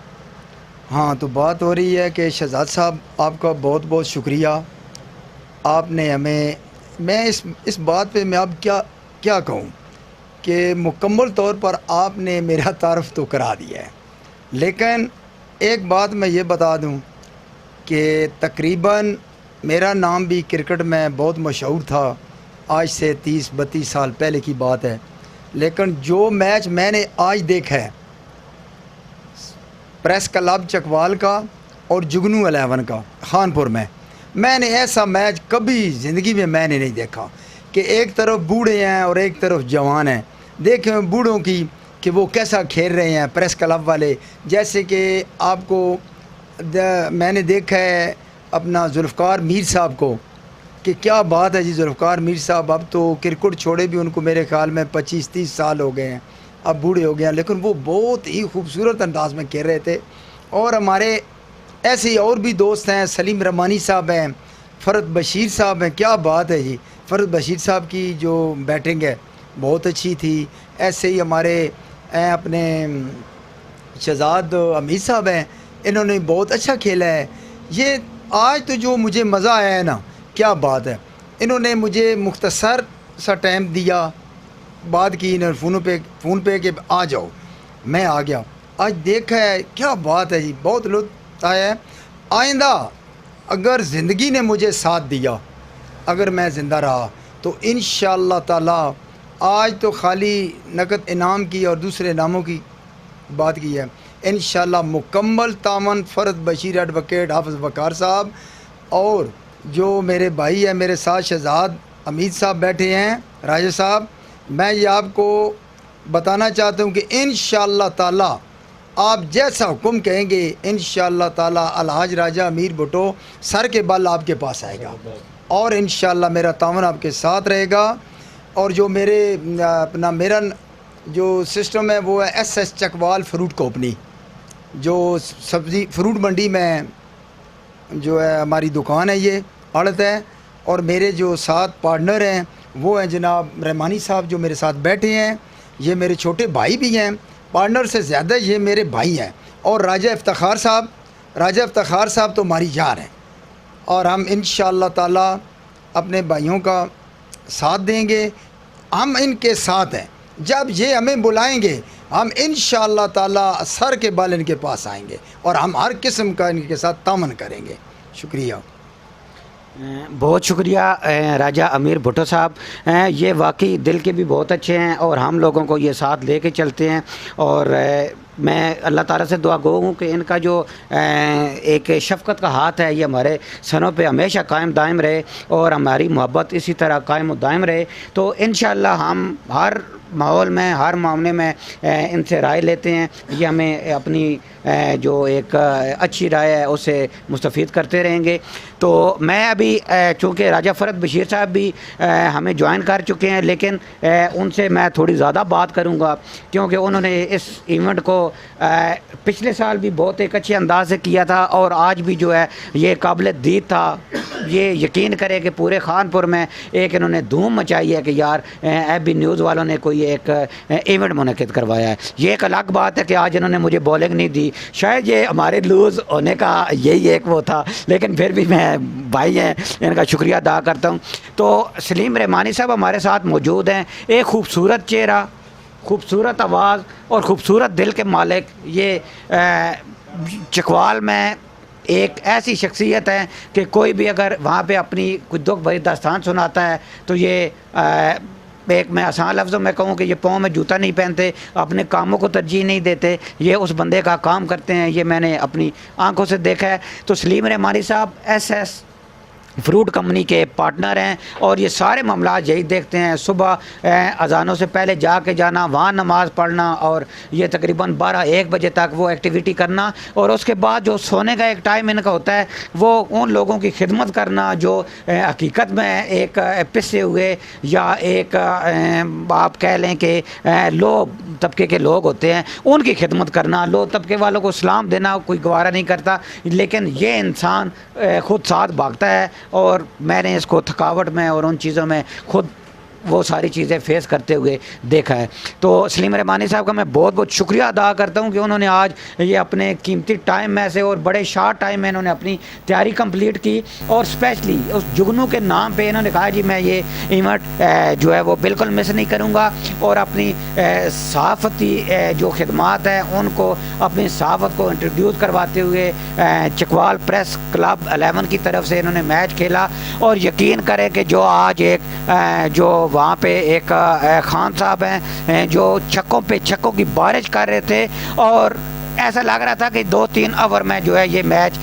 हाँ, तो बात हो रही है कि शहजाद साहब आपका बहुत बहुत शुक्रिया। आपने हमें, मैं इस बात पे मैं अब क्या कहूँ कि मुकम्मल तौर पर आपने मेरा तारफ़ तो करा दिया है, लेकिन एक बात मैं ये बता दूं कि तकरीबन मेरा नाम भी क्रिकेट में बहुत मशहूर था, आज से 30-32 साल पहले की बात है। लेकिन जो मैच मैंने आज देखा है प्रेस क्लब चकवाल का और जुगनू 11 का खानपुर में, मैंने ऐसा मैच कभी ज़िंदगी में मैंने नहीं देखा कि एक तरफ बूढ़े हैं और एक तरफ जवान हैं। देखें बूढ़ों की कि वो कैसा खेल रहे हैं प्रेस क्लब वाले, जैसे कि आपको मैंने देखा है अपना जुल्फ़कार मीर साहब को, कि क्या बात है जी। जुल्फ़कार मीर साहब अब तो क्रिकेट छोड़े भी उनको मेरे ख़्याल में 25-30 साल हो गए हैं, अब बूढ़े हो गए हैं, लेकिन वो बहुत ही खूबसूरत अंदाज में खेल रहे थे। और हमारे ऐसे ही और भी दोस्त हैं, सलीम रमानी साहब हैं, फ़रद बशीर साहब हैं, क्या बात है जी। फ़रद बशीर साहब की जो बैटिंग है बहुत अच्छी थी। ऐसे ही हमारे अपने शहजाद हमीद साहब हैं, इन्होंने बहुत अच्छा खेला है। ये आज तो जो मुझे मज़ा आया है ना, क्या बात है। इन्होंने मुझे मुख्तसर सा टाइम दिया, बात की इन्होंने फ़ोन पे कि आ जाओ, मैं आ गया। आज देखा है क्या बात है जी, बहुत लुत्फ़ आया है। आइंदा अगर ज़िंदगी ने मुझे साथ दिया, अगर मैं ज़िंदा रहा तो इंशाअल्लाह ताला, आज तो खाली नकद इनाम की और दूसरे इनामों की बात की है, इंशाअल्लाह मुकम्मल तावन फ़रद बशीर एडवोकेट हाफ़िज़ वक़ार साहब और जो मेरे भाई है मेरे साथ शहजाद हमीद साहब बैठे हैं, राजा साहब, मैं ये आपको बताना चाहता हूँ कि इंशाअल्लाह ताला आप जैसा हुक्म कहेंगे इंशाअल्लाह ताला अलहाज राजा अमीर भुट्टो सर के बल आपके पास आएगा और इंशाअल्लाह मेरा तावन आपके साथ रहेगा। और जो मेरा जो सिस्टम है वो है SS चकवाल फ्रूट कंपनी, जो सब्ज़ी फ्रूट मंडी में जो है हमारी दुकान है, ये आड़त है। और मेरे जो साथ पार्टनर हैं वो हैं जनाब रहमानी साहब जो मेरे साथ बैठे हैं, ये मेरे छोटे भाई भी हैं, पार्टनर से ज़्यादा ये मेरे भाई हैं। और राजा इफ्तिखार साहब तो हमारी जान है और हम इंशाअल्लाह ताला अपने भाइयों का साथ देंगे, हम इनके साथ हैं। जब ये हमें बुलाएंगे हम इंशाअल्लाह ताला सर के बल इनके पास आएंगे और हम हर किस्म का इनके साथ तामन करेंगे। शुक्रिया। बहुत शुक्रिया राजा अमीर भुट्टो साहब, ये वाकई दिल के भी बहुत अच्छे हैं और हम लोगों को ये साथ लेके चलते हैं। और मैं अल्लाह ताला से दुआ गो हूँ कि इनका जो एक शफ़क़त का हाथ है ये हमारे सरों पे हमेशा कायम दायम रहे और हमारी मोहब्बत इसी तरह कायम दायम रहे। तो इंशाअल्लाह हम हर माहौल में हर मामले में इनसे राय लेते हैं, ये हमें अपनी जो एक अच्छी राय है उससे मुस्तफ़ीद करते रहेंगे। तो मैं अभी चूँकि राजा फ़रद बशीर साहब भी हमें ज्वाइन कर चुके हैं, लेकिन उनसे मैं थोड़ी ज़्यादा बात करूँगा क्योंकि उन्होंने इस इवेंट को पिछले साल भी बहुत एक अच्छे अंदाज से किया था और आज भी जो है ये काबिल दीद था। ये यकीन करें कि पूरे खानपुर में एक इन्होंने धूम मचाई है कि यार FB न्यूज़ वालों ने कोई एक इवेंट मुनक़िद करवाया है। ये एक अलग बात है कि आज इन्होंने मुझे बॉलिंग नहीं दी, शायद ये हमारे लूज़ होने का यही एक वो था, लेकिन फिर भी मैं भाई हैं इनका शुक्रिया अदा करता हूँ। तो सलीम रहमानी साहब हमारे साथ मौजूद हैं, एक ख़ूबसूरत चेहरा, खूबसूरत आवाज़ और ख़ूबसूरत दिल के मालिक। ये चकवाल में एक ऐसी शख्सियत है कि कोई भी अगर वहाँ पे अपनी कुछ दुख भरी दास्तान सुनाता है तो ये एक मैं आसान लफ्ज़ों में कहूँ कि ये पाँव में जूता नहीं पहनते, अपने कामों को तरजीह नहीं देते, ये उस बंदे का काम करते हैं, ये मैंने अपनी आंखों से देखा है। तो सलीम रहमानी साहब SS फ्रूट कंपनी के पार्टनर हैं और ये सारे मामला यही देखते हैं, सुबह अजानों से पहले जाके जाना, वहाँ नमाज़ पढ़ना और ये तकरीबन 12-1 बजे तक वो एक्टिविटी करना और उसके बाद जो सोने का एक टाइम इनका होता है वो उन लोगों की खिदमत करना जो हकीकत में एक पिसे हुए या एक आप कह लें कि लो तबके के लोग होते हैं, उनकी खिदमत करना, लो तबके वालों को सलाम देना कोई गवारा नहीं करता, लेकिन ये इंसान ख़ुद साथ भागता है और मैंने इसको थकावट में और उन चीज़ों में खुद वो सारी चीज़ें फेस करते हुए देखा है। तो सलीम रहमानी साहब का मैं बहुत बहुत शुक्रिया अदा करता हूँ कि उन्होंने आज ये अपने कीमती टाइम में से और बड़े शार्ट टाइम में इन्होंने अपनी तैयारी कंप्लीट की और स्पेशली उस जुगनू के नाम पे इन्होंने कहा जी मैं ये इवेंट जो है वो बिल्कुल मिस नहीं करूँगा और अपनी सहाफ़ती जो खिदमात हैं उनको अपनी सहाफ़त को इंट्रोड्यूस करवाते हुए चकवाल प्रेस क्लब 11 की तरफ से इन्होंने मैच खेला। और यकीन करें कि जो आज एक जो वहाँ पे एक खान साहब हैं जो छक्कों पे छक्कों की बारिश कर रहे थे और ऐसा लग रहा था कि 2-3 ओवर में जो है ये मैच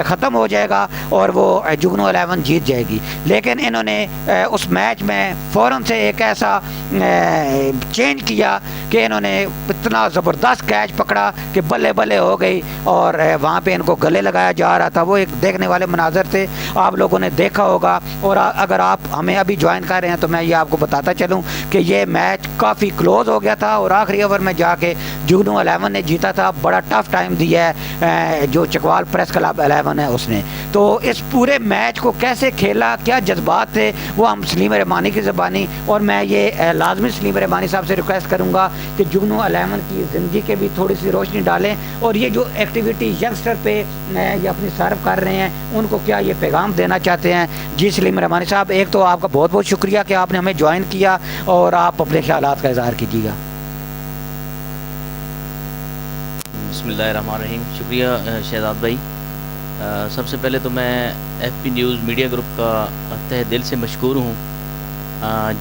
ख़त्म हो जाएगा और वो जुगनू 11 जीत जाएगी, लेकिन इन्होंने उस मैच में फ़ौरन से एक ऐसा चेंज किया कि इन्होंने इतना ज़बरदस्त कैच पकड़ा कि बल्ले बल्ले हो गई और वहाँ पे इनको गले लगाया जा रहा था। वो एक देखने वाले मनाजर थे, आप लोगों ने देखा होगा। और अगर आप हमें अभी ज्वाइन कर रहे हैं तो मैं ये आपको बताता चलूँ कि ये मैच काफ़ी क्लोज हो गया था और आखिरी ओवर में जाके जुगनू 11 ने जीता था। बड़ा टफ टाइम दिया है जो चकवाल प्रेस क्लब 11 है उसने। तो इस पूरे मैच को कैसे खेला, क्या जज्बात थे, वो हम सलीम रहमानी की ज़बानी, और मैं ये लाजमी सलीम रहमानी साहब से रिक्वेस्ट करूँगा कि जुगनू 11 की ज़िंदगी के भी थोड़ी सी रोशनी डालें और ये जो एक्टिविटी यंगस्टर पे ये अपनी सर्व कर रहे हैं उनको क्या ये पैगाम देना चाहते हैं। जी सलीम रहमानी साहब, एक तो आपका बहुत बहुत शुक्रिया कि आपने हमें ज्वाइन किया और आप अपने ख्यालात का इज़हार कीजिएगा। बिस्मिल्लाहिर्रहमानिर्रहीम। शुक्रिया शहजाद भाई। सबसे पहले तो मैं FP न्यूज़ मीडिया ग्रुप का तहे दिल से मशकूर हूँ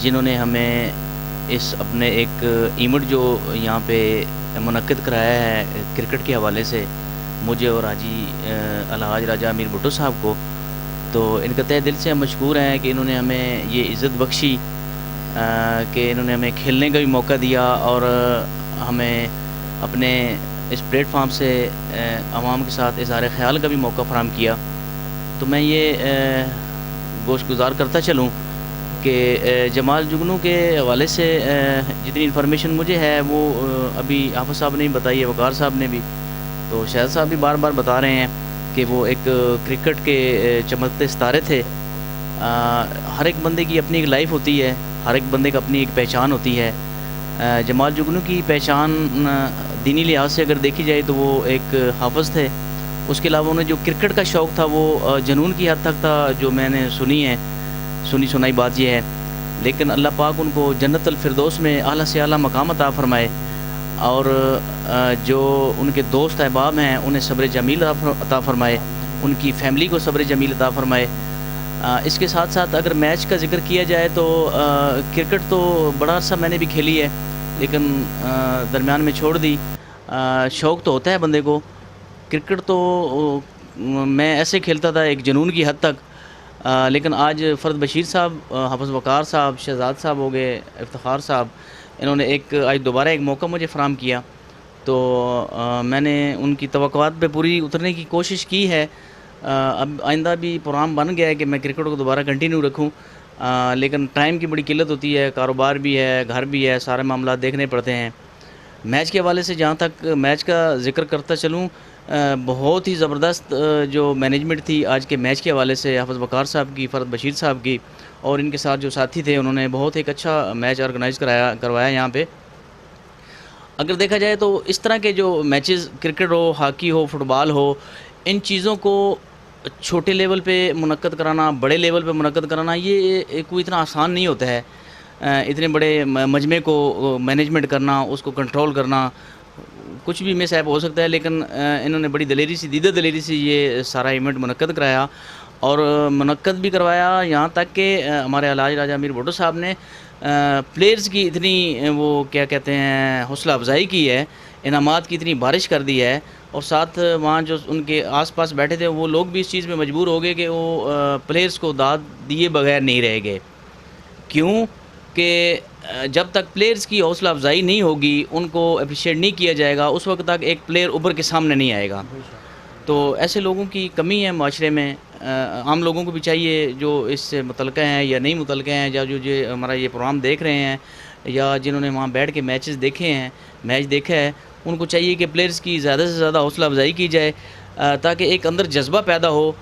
जिन्होंने हमें इस अपने एक इवेंट जो यहाँ पे मुनक्किद कराया है क्रिकेट के हवाले से, मुझे और हाजी अलहाज राजा अमीर भुट्टो साहब को, तो इनका तहे दिल से हम मशकूर हैं कि इन्होंने हमें ये इज़्ज़त बख्शी कि इन्होंने हमें खेलने का भी मौका दिया और हमें अपने इस प्लेटफॉर्म से आवाम के साथ इज़हार ख़याल का भी मौका फराहम किया। तो मैं ये गोशगुजार करता चलूँ कि जमाल जुगनू के हवाले से जितनी इन्फॉर्मेशन मुझे है वो अभी हाफ़िज़ साहब ने बताई है, वक़ार साहब ने भी, तो शाहिद साहब भी बार बार बता रहे हैं कि वो एक क्रिकेट के चमकते सितारे थे। हर एक बंदे की अपनी एक लाइफ होती है, हर एक बंदे की अपनी एक पहचान होती है। जमाल जुगनू की पहचान दीनी लिहाज से अगर देखी जाए तो वो एक हाफ़िज़ थे। उसके अलावा उन्हें जो क्रिकेट का शौक़ था वो जुनून की हद तक था, जो मैंने सुनी सुनाई बात ये है। लेकिन अल्लाह पाक उनको जन्नतुल फिरदौस में आला से आला मकाम अता फ़रमाए और जो उनके दोस्त अहबाब हैं उन्हें सब्र जमील अता फ़रमाए, उनकी फ़ैमिली को सब्र जमील अता फ़रमाए। इसके साथ साथ अगर मैच का ज़िक्र किया जाए तो क्रिकेट तो बड़ा अर्सा मैंने भी खेली है, लेकिन दरमियान में छोड़ दी। शौक़ तो होता है बंदे को, क्रिकेट तो मैं ऐसे खेलता था एक जुनून की हद तक, लेकिन आज फ़र्द बशीर साहब, हाफ़िज़ वक़ार साहब, शहजाद साहब हो गए, इफ्तिखार साहब, इन्होंने आज दोबारा एक मौका मुझे फ़राहम किया, तो मैंने उनकी तवक्कुआत पे पूरी उतरने की कोशिश की है। अब आइंदा भी प्रोग्राम बन गया है कि मैं क्रिकेट को दोबारा कंटिन्यू रखूं, लेकिन टाइम की बड़ी किल्लत होती है, कारोबार भी है, घर भी है, सारे मामला देखने पड़ते हैं। मैच के हवाले से जहाँ तक मैच का ज़िक्र करता चलूँ, बहुत ही ज़बरदस्त जो मैनेजमेंट थी आज के मैच के हवाले से हाफ़िज़ वक़ार साहब की, फ़र्द बशीर साहब की और इनके साथ जो साथी थे उन्होंने बहुत एक अच्छा मैच ऑर्गेनाइज़ करवाया यहाँ पे। अगर देखा जाए तो इस तरह के जो मैचेस, क्रिकेट हो, हॉकी हो, फुटबॉल हो, इन चीज़ों को छोटे लेवल पे मुनक्कद कराना, बड़े लेवल पे मुनक्कद कराना, ये कोई इतना आसान नहीं होता है। इतने बड़े मजमे को मैनेजमेंट करना, उसको कंट्रोल करना, कुछ भी मिस ऐप हो सकता है, लेकिन इन्होंने बड़ी दलेरी से, दीदा दलेरी से ये सारा इवेंट मुनक्कद कराया और मुनक्कद भी करवाया यहाँ तक कि हमारे अलहाज राजा अमीर भुट्टो साहब ने प्लेयर्स की इतनी वो क्या कहते हैं हौसला अफजाई की है, इनामात की इतनी बारिश कर दी है, और साथ वहाँ जो उनके आसपास बैठे थे वो लोग भी इस चीज़ में मजबूर हो गए कि वो प्लेयर्स को दाद दिए बगैर नहीं रह गए। क्यों कि जब तक प्लेयर्स की हौसला अफजाई नहीं होगी, उनको अप्रिशिएट नहीं किया जाएगा, उस वक्त तक एक प्लेयर उभर के सामने नहीं आएगा। तो ऐसे लोगों की कमी है माशरे में। आम लोगों को भी चाहिए जो इससे मुतल्लिक़ हैं या नहीं मुतल्लिक़ हैं, या जो हमारा ये प्रोग्राम देख रहे हैं या जिन्होंने वहाँ बैठ के मैच देखा है, उनको चाहिए कि प्लेयर्स की ज़्यादा से ज़्यादा हौसला अफजाई की जाए ताकि एक अंदर जज्बा पैदा हो,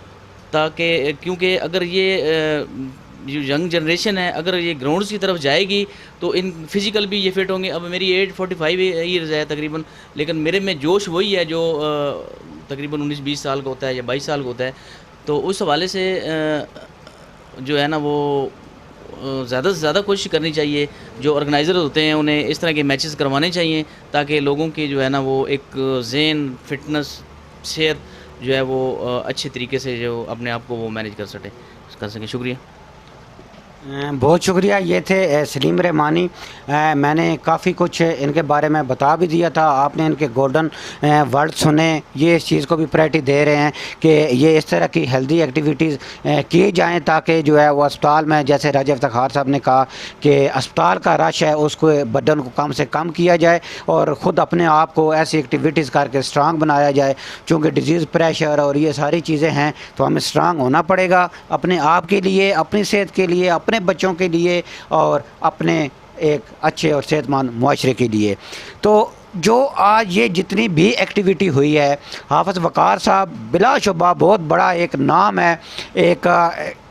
ताकि क्योंकि अगर ये जो यंग जनरेशन है अगर ये ग्राउंड्स की तरफ जाएगी तो इन फिज़िकल भी ये फिट होंगे। अब मेरी एज 45 ईयर्स है तकरीबन, लेकिन मेरे में जोश वही है जो तकरीबन 19-20 साल का होता है या 22 साल का होता है। तो उस हवाले से जो है ना वो ज़्यादा से ज़्यादा कोशिश करनी चाहिए। जो ऑर्गेनाइज़र होते हैं उन्हें इस तरह के मैचेस करवाने चाहिए ताकि लोगों की जो है ना वो एक ज़हन, फिटनेस, सेहत जो है वो अच्छे तरीके से जो अपने आप को वो मैनेज कर सकें। शुक्रिया। बहुत शुक्रिया। ये थे सलीम रहमानी। मैंने काफ़ी कुछ इनके बारे में बता भी दिया था, आपने इनके गोल्डन वर्ड सुने। ये इस चीज़ को भी प्रायोरिटी दे रहे हैं कि ये इस तरह की हेल्दी एक्टिविटीज़ की जाएं ताकि जो है वो अस्पताल में, जैसे राजा इफ्तिखार साहब ने कहा कि अस्पताल का रश है उसको बर्डन को कम से कम किया जाए और ख़ुद अपने आप को ऐसी एक्टिविटीज़ करके स्ट्रांग बनाया जाए। चूँकि डिजीज़, प्रेशर और ये सारी चीज़ें हैं तो हमें स्ट्रांग होना पड़ेगा अपने आप के लिए, अपनी सेहत के लिए, अपने बच्चों के लिए और अपने एक अच्छे और सेहतमंद मुआशरे के लिए। तो जो आज ये जितनी भी एक्टिविटी हुई है, हाफ़िज़ वक़ार साहब बिलाशुबा बहुत बड़ा एक नाम है, एक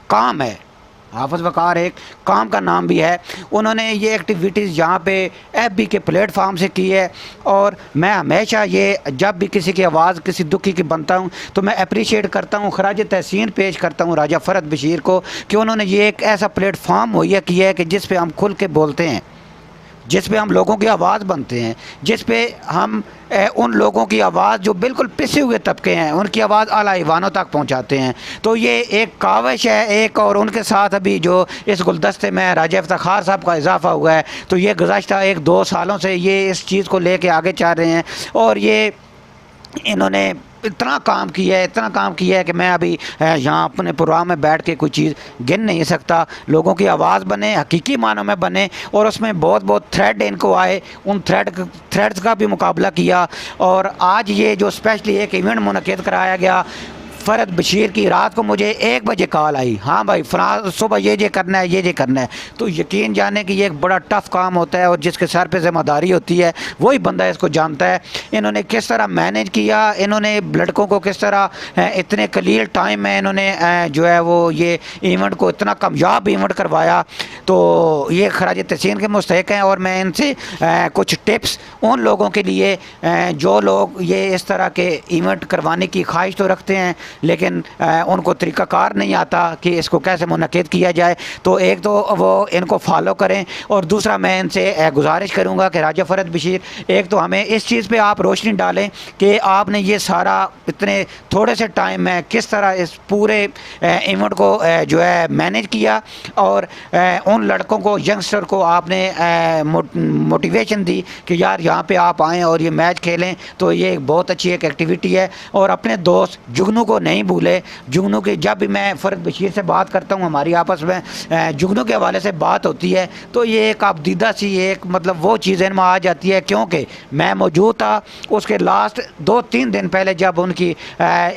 काम है। हाफ़िज़ वक़ार एक काम का नाम भी है। उन्होंने ये एक्टिविटीज़ यहाँ पे FB के प्लेटफार्म से की है और मैं हमेशा ये जब भी किसी की आवाज़ किसी दुखी की बनता हूँ तो मैं अप्रिशिएट करता हूँ, खराज तहसीन पेश करता हूँ राजा फ़रद बशीर को कि उन्होंने ये एक ऐसा प्लेटफार्म मुहैया किया है कि जिस पे हम खुल के बोलते हैं, जिस पे हम लोगों की आवाज़ बनते हैं, जिस पे हम उन लोगों की आवाज़ जो बिल्कुल पिसे हुए तबके हैं उनकी आवाज़ आला ईवानों तक पहुंचाते हैं। तो ये एक काविश है एक, और उनके साथ अभी जो इस गुलदस्ते में राजा इफ्तिखार साहब का इजाफ़ा हुआ है तो ये गुज़श्ता 1-2 सालों से ये इस चीज़ को लेके आगे चल रहे हैं और ये इन्होंने इतना काम किया है, इतना काम किया है कि मैं अभी यहाँ अपने प्रोग्राम में बैठ के कोई चीज़ गिन नहीं सकता। लोगों की आवाज़ बने, हकीकी मानों में बने और उसमें बहुत बहुत थ्रेड इनको आए, उन थ्रेड्स का भी मुकाबला किया। और आज ये जो स्पेशली एक इवेंट मुनक़िद कराया गया फ़रद बशीर की, रात को मुझे 1 बजे कॉल आई, हाँ भाई फलां सुबह ये करना है, ये करना है। तो यकीन जाने कि ये एक बड़ा टफ़ काम होता है और जिसके सर पे ज़िम्मेदारी होती है वही बंदा इसको जानता है। इन्होंने किस तरह मैनेज किया, इन्होंने लड़कों को किस तरह इतने कलील टाइम में इन्होंने जो है वो ये इवेंट को इतना कामयाब इवेंट करवाया, तो ये खराज तहसीन के मुस्तहिक हैं। और मैं इनसे कुछ टिप्स उन लोगों के लिए जो लोग ये इस तरह के इवेंट करवाने की ख्वाहिश तो रखते हैं लेकिन उनको तरीक़ाकार नहीं आता कि इसको कैसे मुनक़िद किया जाए, तो एक तो वो इनको फॉलो करें और दूसरा मैं इनसे गुजारिश करूंगा कि राजा फ़रद बशीर, एक तो हमें इस चीज़ पे आप रोशनी डालें कि आपने ये सारा इतने थोड़े से टाइम में किस तरह इस पूरे इवेंट को जो है मैनेज किया और उन लड़कों को, यंगस्टर को आपने मोटिवेशन दी कि यार यहाँ पे आप आएँ और ये मैच खेलें। तो ये एक बहुत अच्छी एक एक्टिविटी है। और अपने दोस्त जुगनू को नहीं भूले, जुगनू की जब भी मैं फ़रद बशीर से बात करता हूँ, हमारी आपस में जुगनू के हवाले से बात होती है तो ये एक आपदीदा सी एक मतलब वो चीज़ें में आ जाती है, क्योंकि मैं मौजूद था उसके लास्ट 2-3 दिन पहले जब उनकी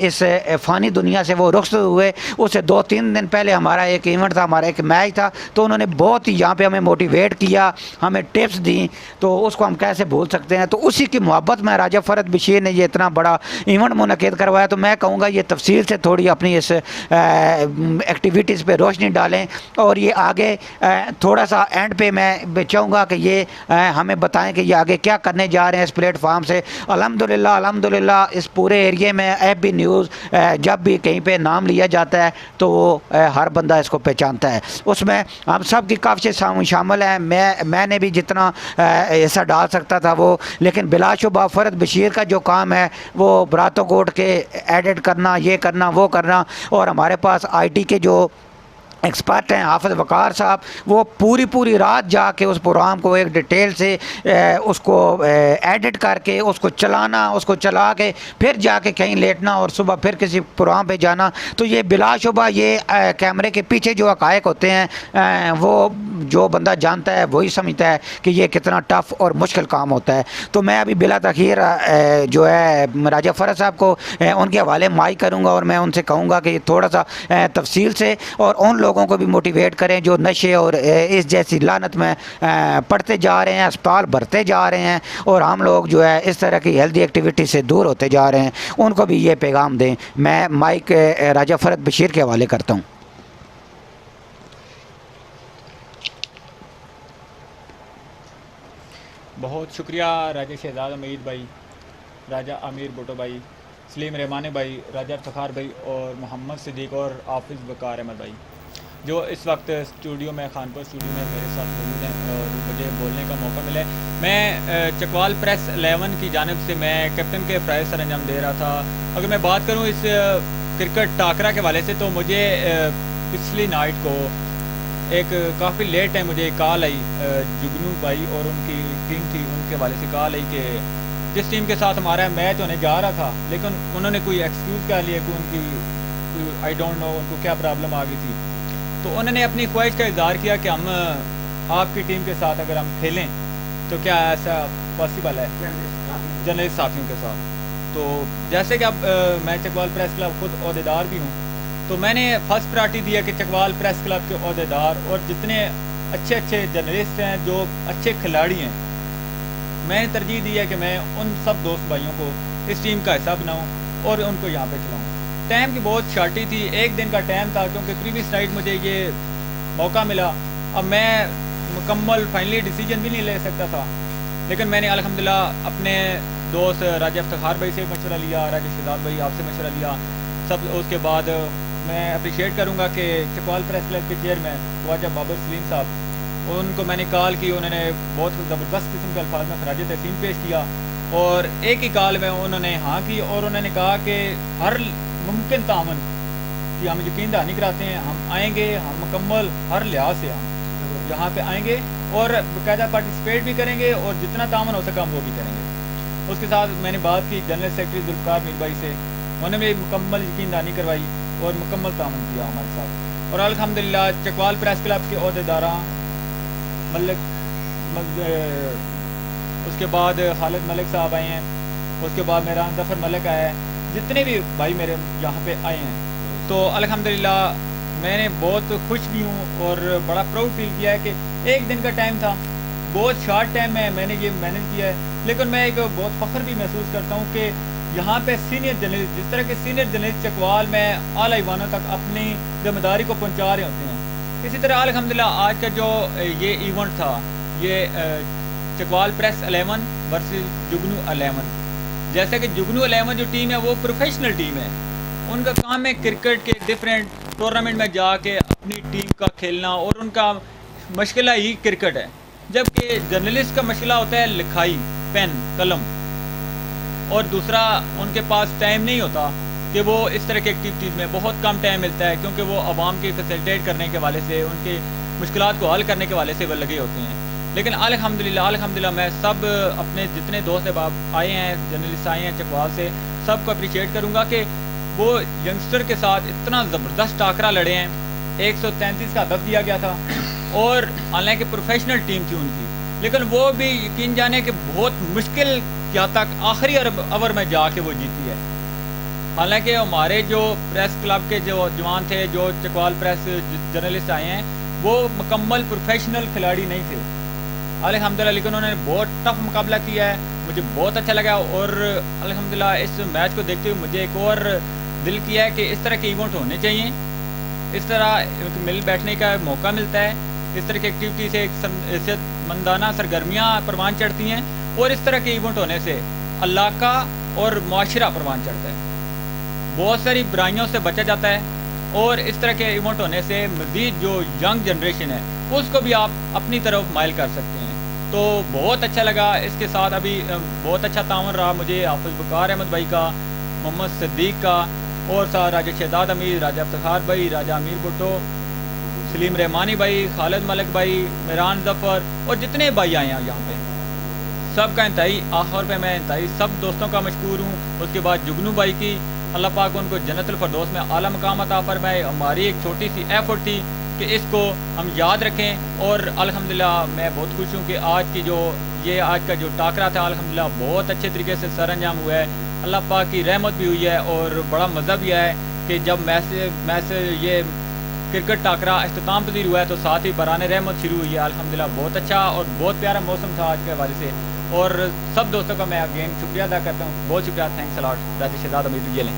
इस फ़ानी दुनिया से वो रुख़्सत हुए, उससे 2-3 दिन पहले हमारा एक इवेंट था, हमारा एक मैच था। तो उन्होंने बहुत ही यहाँ पे हमें मोटिवेट किया, हमें टिप्स दी, तो उसको हम कैसे भूल सकते हैं। तो उसी की मोहब्बत में राजा फ़रद बशीर ने ये इतना बड़ा इवेंट मुनक़िद करवाया। तो मैं कहूँगा ये तफसील से थोड़ी अपनी इस एक्टिविटीज़ पे रोशनी डालें और ये आगे थोड़ा सा एंड पे मैं चाहूँगा कि ये हमें बताएं कि ये आगे क्या करने जा रहे हैं इस प्लेटफार्म से। अल्हम्दुलिल्लाह इस पूरे एरिए में FB न्यूज़ जब भी कहीं पे नाम लिया जाता है तो वो हर बंदा इसको पहचानता है, उसमें हम सब की काफ़िश शामिल हैं। मैंने भी जितना ऐसा डाल सकता था वो, लेकिन बिलाशुबा फ़रद बशीर का जो काम है वो बरातों को उठ के एडिट करना, ये करना, वो करना, और हमारे पास IT के जो एक्सपर्ट हैं हाफ़िज़ वक़ार साहब, वो पूरी रात जाके उस प्रोग्राम को एक डिटेल से उसको एडिट करके उसको चलाना, उसको चला के फिर जाके कहीं लेटना और सुबह फिर किसी प्रोग्राम पे जाना। तो ये बिलाशुबा ये कैमरे के पीछे जो हक़ाइक़ होते हैं वो जो बंदा जानता है वही समझता है कि ये कितना टफ़ और मुश्किल काम होता है। तो मैं अभी बिला तख़ीर जो है राजा फ़रद साहब को उनके हवाले माइक करूँगा और मैं उनसे कहूँगा कि थोड़ा सा तफसील से और उन लोगों को भी मोटिवेट करें जो नशे और इस जैसी लानत में पढ़ते जा रहे हैं, अस्पताल भरते जा रहे हैं और हम लोग जो है इस तरह की हेल्दी एक्टिविटी से दूर होते जा रहे हैं, उनको भी ये पैगाम दें। मैं माइक राजा फ़रद बशीर के हवाले करता हूँ। बहुत शुक्रिया राजा शहजाद हमीद भाई, राजा अमीर भुट्टो भाई, सलीम रहमानी भाई, राजा इफ्तिखार भाई और मोहम्मद सिद्दीक और हाफ़िज़ वक़ार अहमद भाई जो इस वक्त स्टूडियो में, खानपुर स्टूडियो में मेरे साथ मौजूद हैं और मुझे बोलने का मौका मिला है। मैं चकवाल प्रेस 11 की जानिब से मैं कैप्टन के फ़राइज़ सर अंजाम दे रहा था। अगर मैं बात करूं इस क्रिकेट टाकरा के हवाले से तो मुझे पिछली नाइट को एक काफ़ी लेट है मुझे कॉल आई जुगनू भाई और उनकी टीम थी, उनके हवाले से कॉल आई कि जिस टीम के साथ हमारा मैच होने जा रहा था, लेकिन उन्होंने कोई एक्सक्यूज़ कर लिया, कोई उनकी आई डोंट नो उनको क्या प्रॉब्लम आ गई थी। तो उन्होंने अपनी ख्वाहिश का इज़हार किया कि हम आपकी टीम के साथ अगर हम खेलें तो क्या ऐसा पॉसिबल है जर्नलिस्ट साथियों के साथ। तो जैसे कि अब मैं चकवाल प्रेस क्लब खुद अहदेदार भी हूँ, तो मैंने फर्स्ट प्रायोरिटी दिया कि चकवाल प्रेस क्लब के अहदेदार और जितने अच्छे अच्छे जर्नलिस्ट हैं, जो अच्छे खिलाड़ी हैं, मैंने तरजीह दी है कि मैं उन सब दोस्त भाइयों को इस टीम का हिस्सा बनाऊँ और उनको यहाँ पे खिलाऊँ। टाइम की बहुत शॉर्टी थी, एक दिन का टाइम था, क्योंकि प्रीवियस नाइट मुझे ये मौका मिला। अब मैं मुकम्मल फाइनली डिसीजन भी नहीं ले सकता था, लेकिन मैंने अल्हम्दुलिल्लाह अपने दोस्त राजा इफ्तिखार भाई से मशवरा लिया, राजा शहजाद भाई आपसे मशवरा लिया सब। उसके बाद मैं अप्रिशिएट करूँगा कि चकवाल प्रेस क्लब के चेयरमैन ख्वाजा बाबर सलीम साहब, उनको मैंने कॉल की, उन्होंने बहुत ज़बरदस्त किस्म के अल्फाज में खराज तहसीन पेश किया और एक ही कॉल में उन्होंने हाँ की और उन्होंने कहा कि हर मुमकिन तामन कि हम यकीन दहानी कराते हैं, हम आएंगे, हम मुकम्मल हर लिहाज से हम यहाँ पे आएंगे और बाकायदा पार्टिसिपेट भी करेंगे और जितना तामन हो सका हम वो भी करेंगे। उसके साथ मैंने बात की जनरल सेक्रेटरी जुल्फ़िकार मीर भाई से, उन्होंने भी मुकम्मल यकीन दहानी करवाई और मुकम्मल तामन किया हमारे साथ। और अल्हम्दुलिल्लाह चकवाल प्रेस क्लब के अहदेदारा उसके बाद खालिद मलिक साहब आए हैं, उसके बाद मेरा जफ़र मलिक आया है, जितने भी भाई मेरे यहाँ पे आए हैं, तो अल्हम्दुलिल्लाह मैंने बहुत खुश भी हूँ और बड़ा प्राउड फील किया है कि एक दिन का टाइम था, बहुत शॉर्ट टाइम में मैंने ये मैनेज किया है। लेकिन मैं एक बहुत फ़ख्र भी महसूस करता हूँ कि यहाँ पे सीनियर जर्नलिस्ट, जिस तरह के सीनियर जर्नलिस्ट चकवाल में आला ईवानों तक अपनी जिम्मेदारी को पहुँचा रहे होते हैं, इसी तरह अल्हम्दुलिल्लाह आज का जो ये इवेंट था, ये चकवाल प्रेस 11 वर्सेस जुगनू 11, जैसे कि जुगनू 11 जो टीम है वो प्रोफेशनल टीम है, उनका काम है क्रिकेट के डिफरेंट टूर्नामेंट में जाके अपनी टीम का खेलना और उनका मशगला ही क्रिकेट है, जबकि जर्नलिस्ट का मशगला होता है लिखाई, पेन कलम, और दूसरा उनके पास टाइम नहीं होता कि वो इस तरह की एक्टिविटीज़ में बहुत कम टाइम मिलता है, क्योंकि वो आवाम की फैसिलिटेट करने के वाले से, उनकी मुश्किलात को हल करने के वाले से वो लगे होते हैं। लेकिन अल्हम्दुलिल्लाह मैं सब अपने जितने दोस्त अहबाब आए हैं, जर्नलिस्ट आए हैं चकवाल से, सबको अप्रिशिएट करूँगा कि वो यंगस्टर के साथ इतना ज़बरदस्त टाकरा लड़े हैं। 133 का हदफ दिया गया था और हालांकि प्रोफेशनल टीम थी उनकी, लेकिन वो भी यकीन जाने कि बहुत मुश्किल क्या तक आखिरी ओवर में जाके वो जीती है। हालांकि हमारे जो प्रेस क्लब के जो जवान थे, जो चकवाल प्रेस जर्नलिस्ट आए हैं, वो मुकम्मल प्रोफेशनल खिलाड़ी नहीं थे अल्हम्दुलिल्लाह, लेकिन उन्होंने बहुत टफ मुकाबला किया है, मुझे बहुत अच्छा लगा। और अल्हम्दुलिल्लाह इस मैच को देखते हुए मुझे एक और दिल किया है कि इस तरह के इवेंट होने चाहिए, इस तरह मिल बैठने का मौका मिलता है, इस तरह की एक्टिविटी से एक सेहतमंदाना सरगर्मियाँ परवान चढ़ती हैं और इस तरह के इवेंट होने से इलाका और माशरा परवान चढ़ता है, बहुत सारी बुराइयों से बचा जाता है और इस तरह के इवेंट होने से मज़ीद जो यंग जनरेशन है उसको भी आप अपनी तरफ माइल कर सकते हैं। तो बहुत अच्छा लगा, इसके साथ अभी बहुत अच्छा ताउन रहा मुझे हाफिज़ वक़ार अहमद भाई का, मोहम्मद सिद्दीक का और साथ राजा शहजाद अमीर, राजा इफ्तिखार भाई, राजा अमीर भुट्टो, सलीम रहमानी भाई, खालिद मलिक भाई, मेरान जफ़र और जितने भाई आए हैं यहाँ पे, सबका इंतहाई आखिर पे मैं इंतहाई सब दोस्तों का मशकूर हूँ। उसके बाद जुगनू भाई की, अल्लाह पाक उनको जन्नतुल फ़िरदौस में आला मकाम अता फरमाए। हमारी एक छोटी सी एफर्ट थी कि इसको हम याद रखें और अल्हम्दुलिल्लाह मैं बहुत खुश हूँ कि आज का जो टाकरा था अल्हम्दुलिल्लाह बहुत अच्छे तरीके से सर अंजाम हुआ है। अल्लाह पाक की रहमत भी हुई है और बड़ा मज़ा भी आया है कि जब मैच ये क्रिकेट टाकरा इख्तिताम पजीर हुआ है तो साथ ही बरान रहमत शुरू हुई है। अल्हम्दुलिल्लाह बहुत अच्छा और बहुत प्यारा मौसम था आज के हवाले से, और सब दोस्तों का मैं अगेन शुक्रिया अदा करता हूँ। बहुत शुक्रिया, थैंक्स अ लॉट। राजा शहजाद अमीर ये लें।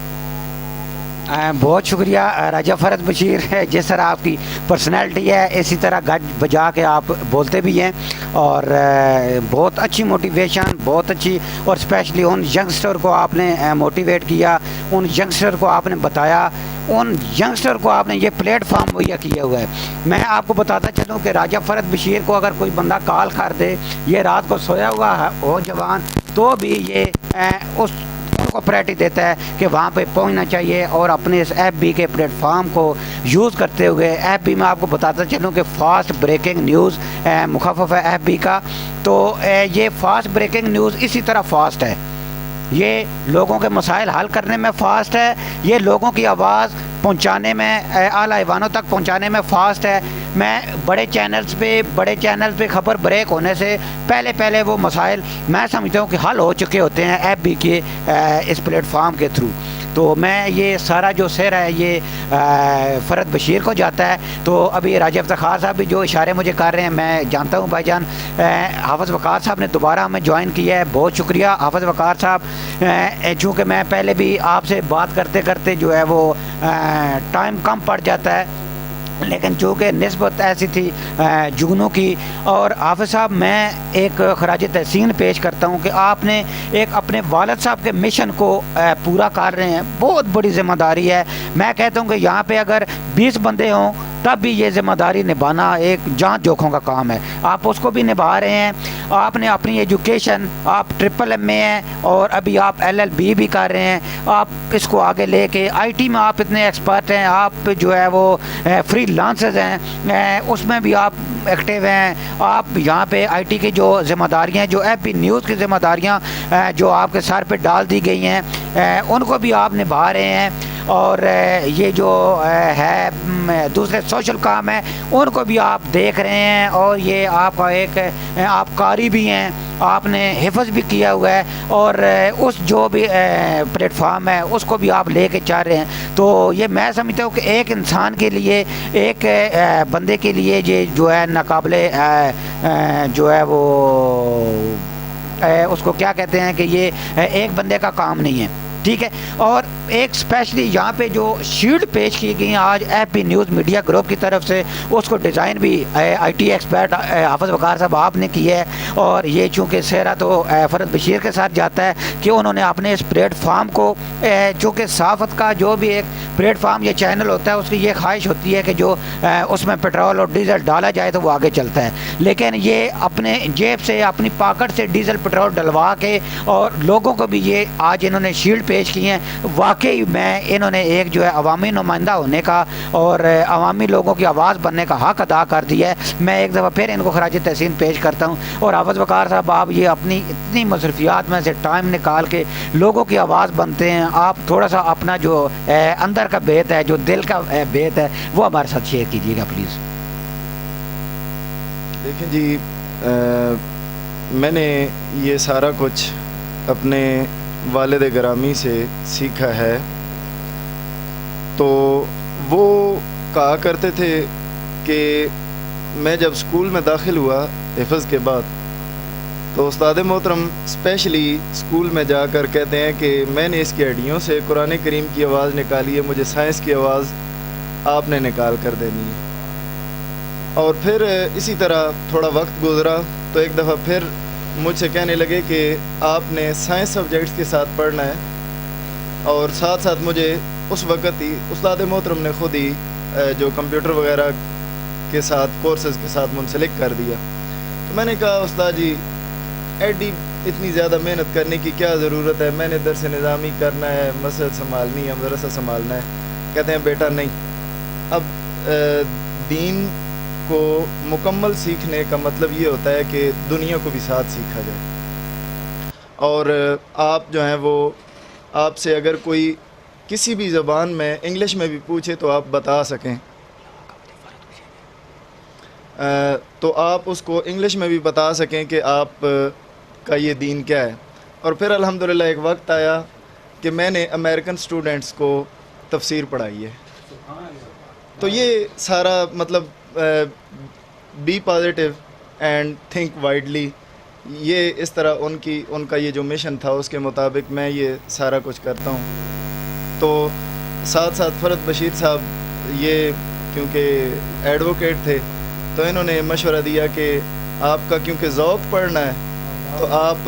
बहुत शुक्रिया राजा फ़रद बशीर, जिस तरह आपकी पर्सनैलिटी है इसी तरह गज बजा के आप बोलते भी हैं और बहुत अच्छी मोटिवेशन, बहुत अच्छी, और स्पेशली उन यंगस्टर को आपने मोटिवेट किया, उन यंगस्टर को आपने बताया, उन यंगस्टर को आपने ये प्लेटफॉर्म मुहैया किया हुआ है। मैं आपको बताता चलूँ कि राजा फ़रद बशीर को अगर कोई बंदा कॉल कर दे, ये रात को सोया हुआ हो जवान, तो भी ये उसको प्रायोरिटी देता है कि वहाँ पे पहुँचना चाहिए और अपने इस FB के प्लेटफॉर्म को यूज़ करते हुए FB में आपको बताता चलूँ कि फ़ास्ट ब्रेकिंग न्यूज़ मुखफ़फ़ है FB का। तो ये फ़ास्ट ब्रेकिंग न्यूज़ इसी तरह फ़ास्ट है, ये लोगों के मसाइल हल करने में फ़ास्ट है, ये लोगों की आवाज़ पहुंचाने में, आला ईवानों तक पहुंचाने में फ़ास्ट है। मैं बड़े चैनल्स पे ख़बर ब्रेक होने से पहले वो मसाइल मैं समझता हूँ कि हल हो चुके होते हैं FB के इस प्लेटफॉर्म के थ्रू। तो मैं ये सारा जो सर है ये फ़रद बशीर को जाता है। तो अभी राजा इफ्तिखार साहब भी जो इशारे मुझे कर रहे हैं मैं जानता हूँ भाईजान। हाफ़िज़ वक़ार साहब ने दोबारा हमें ज्वाइन किया है, बहुत शुक्रिया हाफ़िज़ वक़ार साहब। चूँकि मैं पहले भी आपसे बात करते करते जो है वो टाइम कम पड़ जाता है, लेकिन चूँकि निस्बत ऐसी थी जुगनू की। और हाफ़िज़ साहब मैं एक खराज तहसीन पेश करता हूँ कि आपने एक अपने वालिद साहब के मिशन को पूरा कर रहे हैं, बहुत बड़ी ज़िम्मेदारी है। मैं कहता हूँ कि यहाँ पे अगर 20 बंदे हों तब भी ये ज़िम्मेदारी निभाना एक जान जोखों का काम है, आप उसको भी निभा रहे हैं। आपने अपनी एजुकेशन आप MMM में हैं और अभी आप LLB भी कर रहे हैं, आप इसको आगे लेके IT में आप इतने एक्सपर्ट हैं, आप जो है वो फ्रीलांसर्स हैं उसमें भी आप एक्टिव हैं। आप यहाँ पे IT की जो ज़िम्मेदारियाँ जो FB न्यूज़ की ज़िम्मेदारियाँ जो आपके सर पे डाल दी गई हैं उनको भी आप निभा रहे हैं। और ये जो है दूसरे सोशल काम है उनको भी आप देख रहे हैं। और ये आपका एक आप कारी भी हैं, आपने हिफ़्ज़ भी किया हुआ है और उस जो भी प्लेटफॉर्म है उसको भी आप लेके चल रहे हैं। तो ये मैं समझता हूँ कि एक इंसान के लिए, एक बंदे के लिए ये जो है नाकाबिले जो है वो उसको क्या कहते हैं कि ये एक बंदे का काम नहीं है, ठीक है। और एक स्पेशली यहाँ पे जो शील्ड पेश की गई आज FB न्यूज़ मीडिया ग्रुप की तरफ से, उसको डिज़ाइन भी IT एक्सपर्ट हाफ़िज़ वक़ार साहब आपने की है। और ये चूँकि सेहरा तो फ़रद बशीर के साथ जाता है कि उन्होंने अपने इस प्लेटफार्म को, चूँकि सहाफ़त का जो भी एक प्लेटफार्म या चैनल होता है उसकी ये ख्वाहिश होती है कि जो उसमें पेट्रोल और डीज़ल डाला जाए तो वो आगे चलता है, लेकिन ये अपने जेब से अपनी पॉकेट से डीज़ल पेट्रोल डलवा के और लोगों को भी ये आज इन्होंने शील्ड पेश की हैं। वाकई में इन्होंने एक जो है अवामी नुमाइंदा होने का और अवामी लोगों की आवाज़ बनने का हक़ अदा कर दिया है। मैं एक दफ़ा फिर इनको खराज तहसीन पेश करता हूँ। और हाफ़िज़ वक़ार साहब आप ये अपनी इतनी मसरूफियात में से टाइम निकाल के लोगों की आवाज़ बनते हैं, आप थोड़ा सा अपना जो अंदर का भेद है, जो दिल का भेद है, वो हमारे साथ शेयर कीजिएगा प्लीज़। देखें जी, मैंने ये सारा कुछ अपने वालिद गिरामी से सीखा है। तो वो कहा करते थे कि मैं जब स्कूल में दाखिल हुआ हिफ़्ज़ के बाद, तो उस्ताद मोहतरम स्पेशली स्कूल में जाकर कहते हैं कि मैंने इसकी हड्डियों से कुरान करीम की आवाज़ निकाली है, मुझे साइंस की आवाज़ आपने निकाल कर देनी है। और फिर इसी तरह थोड़ा वक्त गुज़रा तो एक दफ़ा फिर मुझसे कहने लगे कि आपने साइंस सब्जेक्ट्स के साथ पढ़ना है। और साथ साथ मुझे उस वक़्त ही उस्ताद मोहतरम ने ख़ुद ही जो कंप्यूटर वगैरह के साथ कोर्सेज़ के साथ मुंसलिक कर दिया। तो मैंने कहा उस्ताद जी एडी इतनी ज़्यादा मेहनत करने की क्या ज़रूरत है, मैंने दरस निज़ामी करना है, मसजिद संभालनी है, मदरसा संभालना है। कहते हैं बेटा नहीं, अब दीन को मुकम्मल सीखने का मतलब ये होता है कि दुनिया को भी साथ सीखा जाए। और आप जो हैं वो आपसे अगर कोई किसी भी ज़बान में इंग्लिश में भी पूछे तो आप बता सकें, तो आप उसको इंग्लिश में भी बता सकें कि आप का ये दीन क्या है। और फिर अल्हम्दुलिल्लाह एक वक्त आया कि मैंने अमेरिकन स्टूडेंट्स को तफसीर पढ़ाई है। तो ये सारा मतलब be positive and think widely, ये इस तरह उनका ये जो मिशन था उसके मुताबिक मैं ये सारा कुछ करता हूँ। तो साथ साथ फ़रद बशीर साहब ये क्योंकि एडवोकेट थे तो इन्होंने मशवरा दिया कि आपका क्योंकि ज़ौक़ पढ़ना है तो आप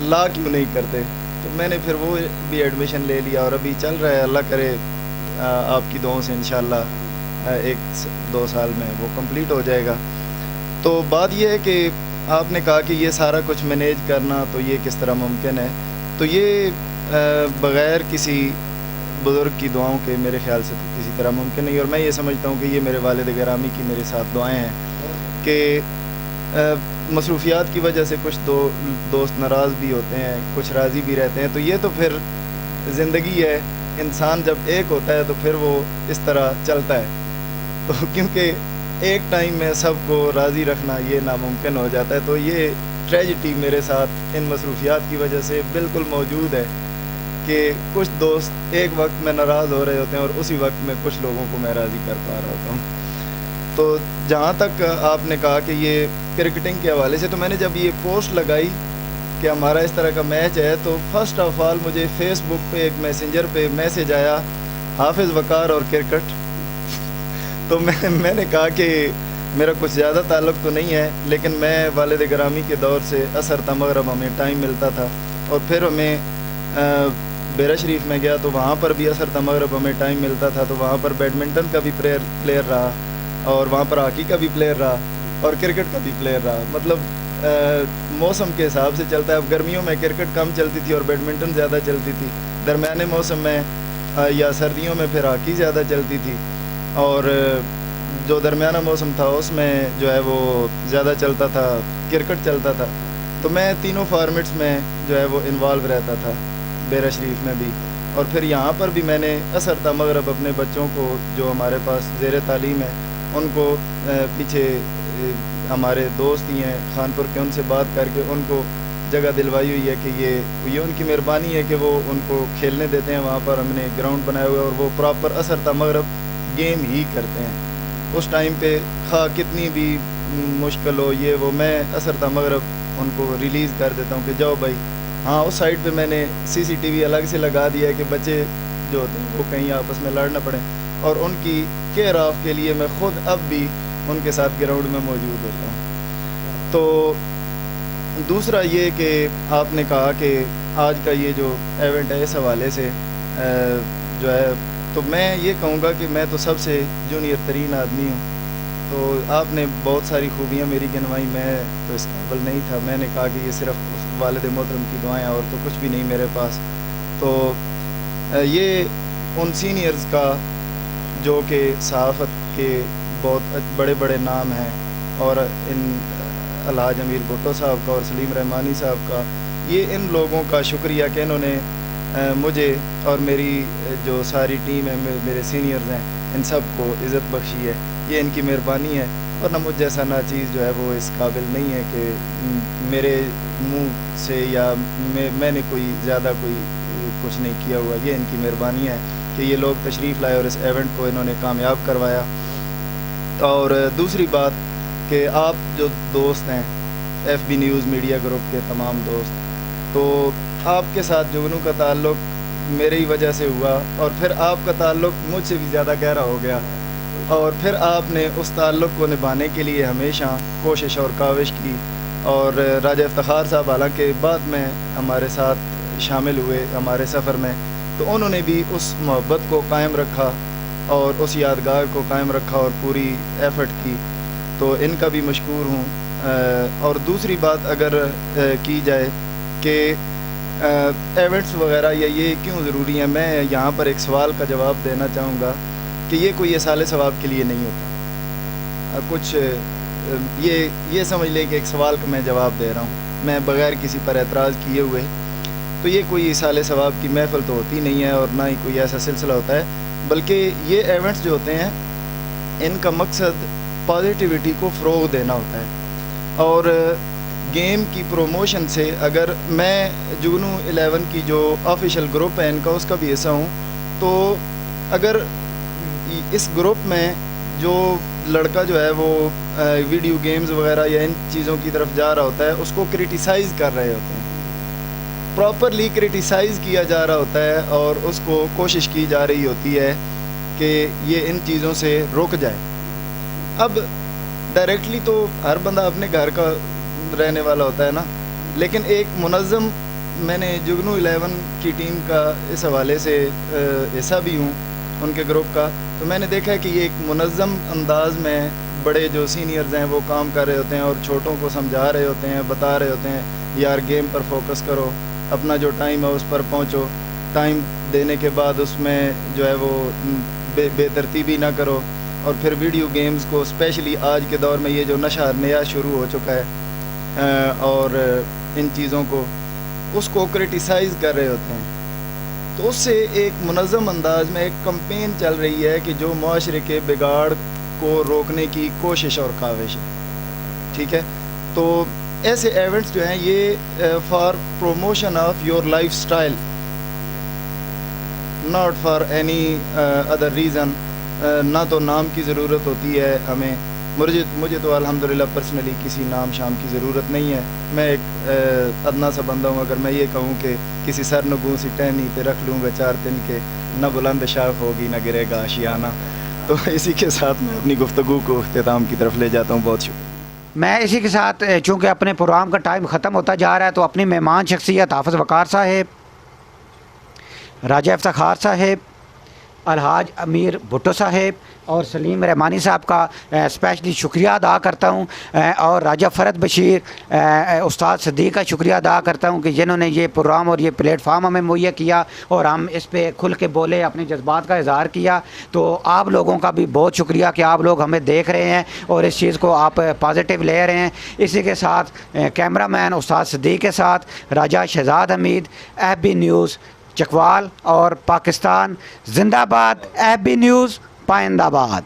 ला क्यों नहीं करते। तो मैंने फिर वो भी एडमिशन ले लिया और अभी चल रहा है, अल्लाह करे आपकी दुआओं से इंशाल्लाह 1-2 साल में वो कंप्लीट हो जाएगा। तो बात ये है कि आपने कहा कि ये सारा कुछ मैनेज करना तो ये किस तरह मुमकिन है। तो ये बग़ैर किसी बुज़ुर्ग की दुआओं के मेरे ख्याल से तो किसी तरह मुमकिन नहीं। और मैं ये समझता हूँ कि ये मेरे वालिद गिरामी की मेरे साथ दुआएं हैं कि मसरूफियात की वजह से कुछ दोस्त नाराज़ भी होते हैं, कुछ राज़ी भी रहते हैं। तो ये तो फिर ज़िंदगी है, इंसान जब एक होता है तो फिर वो इस तरह चलता है। तो क्योंकि एक टाइम में सबको राज़ी रखना ये नामुमकिन हो जाता है। तो ये ट्रेजिडी मेरे साथ इन मसरूफियात की वजह से बिल्कुल मौजूद है कि कुछ दोस्त एक वक्त में नाराज़ हो रहे होते हैं और उसी वक्त में कुछ लोगों को मैं राज़ी कर पा रहा होता हूँ। तो जहाँ तक आपने कहा कि ये क्रिकेटिंग के हवाले से, तो मैंने जब ये पोस्ट लगाई कि हमारा इस तरह का मैच है, तो फर्स्ट ऑफ ऑल मुझे फेसबुक पे एक मैसेंजर पे मैसेज आया, हाफिज़ वक़ार और क्रिकेट। तो मैंने कहा कि मेरा कुछ ज़्यादा ताल्लुक़ तो नहीं है, लेकिन मैं वालिद गिरामी के दौर से असर था मगरब हमें टाइम मिलता था। और फिर हमें बेरा शरीफ में गया तो वहाँ पर भी असर था मगरब हमें टाइम मिलता था, तो वहाँ पर बैडमिंटन का भी प्लेयर रहा और वहाँ पर हॉकी का भी प्लेयर रहा और क्रिकेट का भी प्लेयर रहा। मतलब मौसम के हिसाब से चलता है। अब गर्मियों में क्रिकेट कम चलती थी और बैडमिंटन ज़्यादा चलती थी, दरमियाने मौसम में या सर्दियों में फिर हॉकी ज़्यादा चलती थी, और जो दरमियाना मौसम था उसमें जो है वो ज़्यादा चलता था, क्रिकेट चलता था। तो मैं तीनों फॉर्मेट्स में जो है वो इन्वॉल्व रहता था, बेरा शरीफ में भी। और फिर यहाँ पर भी मैंने असर था मगरब अपने बच्चों को जो हमारे पास ज़ेर तालीम है उनको पीछे हमारे दोस्त ही हैं खानपुर के, उनसे बात करके उनको जगह दिलवाई हुई है कि ये उनकी मेहरबानी है कि वो उनको खेलने देते हैं। वहाँ पर हमने ग्राउंड बनाया हुआ है और वो प्रॉपर असर था मगरब गेम ही करते हैं। उस टाइम पे खा कितनी भी मुश्किल हो ये वो, मैं असर था मगरब उनको रिलीज़ कर देता हूँ कि जाओ भाई। हाँ, उस साइड पे मैंने CCTV अलग से लगा दिया है कि बच्चे जो होते हैं वो कहीं आपस में लड़ ना पड़े, और उनकी केयर ऑफ के लिए मैं ख़ुद अब भी उनके साथ ग्राउंड में मौजूद होता हूँ। तो दूसरा ये कि आपने कहा कि आज का ये जो इवेंट है इस हवाले से जो है, तो मैं ये कहूँगा कि मैं तो सबसे जूनियर तरीन आदमी हूँ। तो आपने बहुत सारी खूबियाँ मेरी गिनवाई, मैं तो इस काबिल नहीं था। मैंने कहा कि ये सिर्फ वालिद मोहतरम की दुआएं और तो कुछ भी नहीं मेरे पास। तो ये उन सीनियर्स का जो कि सहाफ़त के बहुत बड़े बड़े नाम हैं, और इन अलहाज अमीर भुट्टो साहब का और सलीम रहमानी साहब का, ये इन लोगों का शुक्रिया कि इन्होंने मुझे और मेरी जो सारी टीम है, मेरे सीनियर्स हैं, इन सब को इज़्ज़त बख्शी है। ये इनकी मेहरबानी है, वरना मुझ जैसा नाचीज़ जो है वो इस काबिल नहीं है कि मेरे मुंह से या मैंने कोई ज़्यादा कुछ नहीं किया हुआ। ये इनकी मेहरबानी है कि ये लोग तशरीफ़ लाए और इस इवेंट को इन्होंने कामयाब करवाया। और दूसरी बात कि आप जो दोस्त हैं FB न्यूज़ मीडिया ग्रुप के तमाम दोस्त, तो आपके साथ जुगनू का ताल्लुक़ मेरी ही वजह से हुआ, और फिर आपका ताल्लुक़ मुझसे भी ज़्यादा गहरा हो गया, और फिर आपने उस ताल्लुक़ को निभाने के लिए हमेशा कोशिश और काविश की। और राजा इफ्तिखार साहब हालांकि बाद में हमारे साथ शामिल हुए हमारे सफ़र में, तो उन्होंने भी उस मोहब्बत को कायम रखा और उस यादगार को कायम रखा और पूरी एफ़र्ट की। तो इनका भी मशकूर हूँ। और दूसरी बात अगर की जाए कि इवेंट्स वगैरह या ये क्यों ज़रूरी है, मैं यहाँ पर एक सवाल का जवाब देना चाहूँगा कि ये कोई साले सवाब के लिए नहीं होता। कुछ ये समझ ले कि एक सवाल का मैं जवाब दे रहा हूँ मैं बग़ैर किसी पर एतराज़ किए हुए, तो ये कोई साले सवाब की महफ़िल तो होती नहीं है और ना ही कोई ऐसा सिलसिला होता है। बल्कि ये इवेंट्स जो होते हैं इनका मकसद पॉजिटिविटी को फ़रोग़ देना होता है। और गेम की प्रोमोशन से, अगर मैं जुगनू 11 की जो ऑफिशियल ग्रुप है इनका उसका भी हिस्सा हूँ, तो अगर इस ग्रुप में जो लड़का जो है वो वीडियो गेम्स वगैरह या इन चीज़ों की तरफ जा रहा होता है, उसको क्रिटिसाइज़ कर रहे होते हैं, प्रॉपरली क्रिटिसाइज़ किया जा रहा होता है और उसको कोशिश की जा रही होती है कि ये इन चीज़ों से रुक जाए। अब डायरेक्टली तो हर बंदा अपने घर का रहने वाला होता है ना, लेकिन एक मुनज़्ज़म, मैंने जुगनू 11 की टीम का इस हवाले से हिस्सा भी हूँ उनके ग्रुप का, तो मैंने देखा है कि ये एक मुनज़्ज़म अंदाज़ में बड़े जो सीनियर्स हैं वो काम कर रहे होते हैं और छोटों को समझा रहे होते हैं, बता रहे होते हैं यार गेम पर फोकस करो, अपना जो टाइम है उस पर पहुँचो। टाइम देने के बाद उसमें जो है वो बेतरतीबी ना करो, और फिर वीडियो गेम्स को स्पेशली आज के दौर में ये जो नशा नया शुरू हो चुका है और इन चीज़ों को उसको क्रिटिसाइज़ कर रहे होते हैं, तो उससे एक मुनज़्ज़म अंदाज में एक कंपेन चल रही है कि जो माशरे के बिगाड़ को रोकने की कोशिश और काविश है। ठीक है, तो ऐसे इवेंट्स जो हैं ये for promotion of your life style, not for any other reason. ना तो नाम की ज़रूरत होती है हमें, मुझे तो अल्हम्दुलिल्लाह पर्सनली किसी नाम शाम की ज़रूरत नहीं है। मैं एक अदना सा बंदा हूँ। अगर मैं ये कहूँ कि किसी सर नगू सी टहनी पे रख लूँगा 4 दिन के, न बुलंद शाख होगी न गिरेगा आशियाना। तो इसी के साथ मैं अपनी गुफ्तगू को इख्तिताम की तरफ ले जाता हूँ। बहुत शुक्रिया। मैं इसी के साथ चूँकि अपने प्रोग्राम का टाइम ख़त्म होता जा रहा है, तो अपनी मेहमान शख्सियत हाफ़िज़ वक़ार साहेब, राजा इफ्तिखार साहेब, अलहाज अमीर भुट्टो साहेब और सलीम रहमानी साहब का स्पेशली शुक्रिया अदा करता हूँ, और राजा फ़रद बशीर उस्ताद सदीक़ का शुक्रिया अदा करता हूँ कि जिन्होंने ये प्रोग्राम और ये प्लेटफार्म हमें मुहैया किया और हम इस पे खुल के बोले, अपने जज्बात का इज़हार किया। तो आप लोगों का भी बहुत शुक्रिया कि आप लोग हमें देख रहे हैं और इस चीज़ को आप पॉजिटिव ले रहे हैं। इसी के साथ कैमरा मैन उस्ताद सदीक़ के साथ राजा शहजाद हमीद, FB न्यूज़ चकवाल और पाकिस्तान जिंदाबाद, FB न्यूज़ पाइंदाबाद।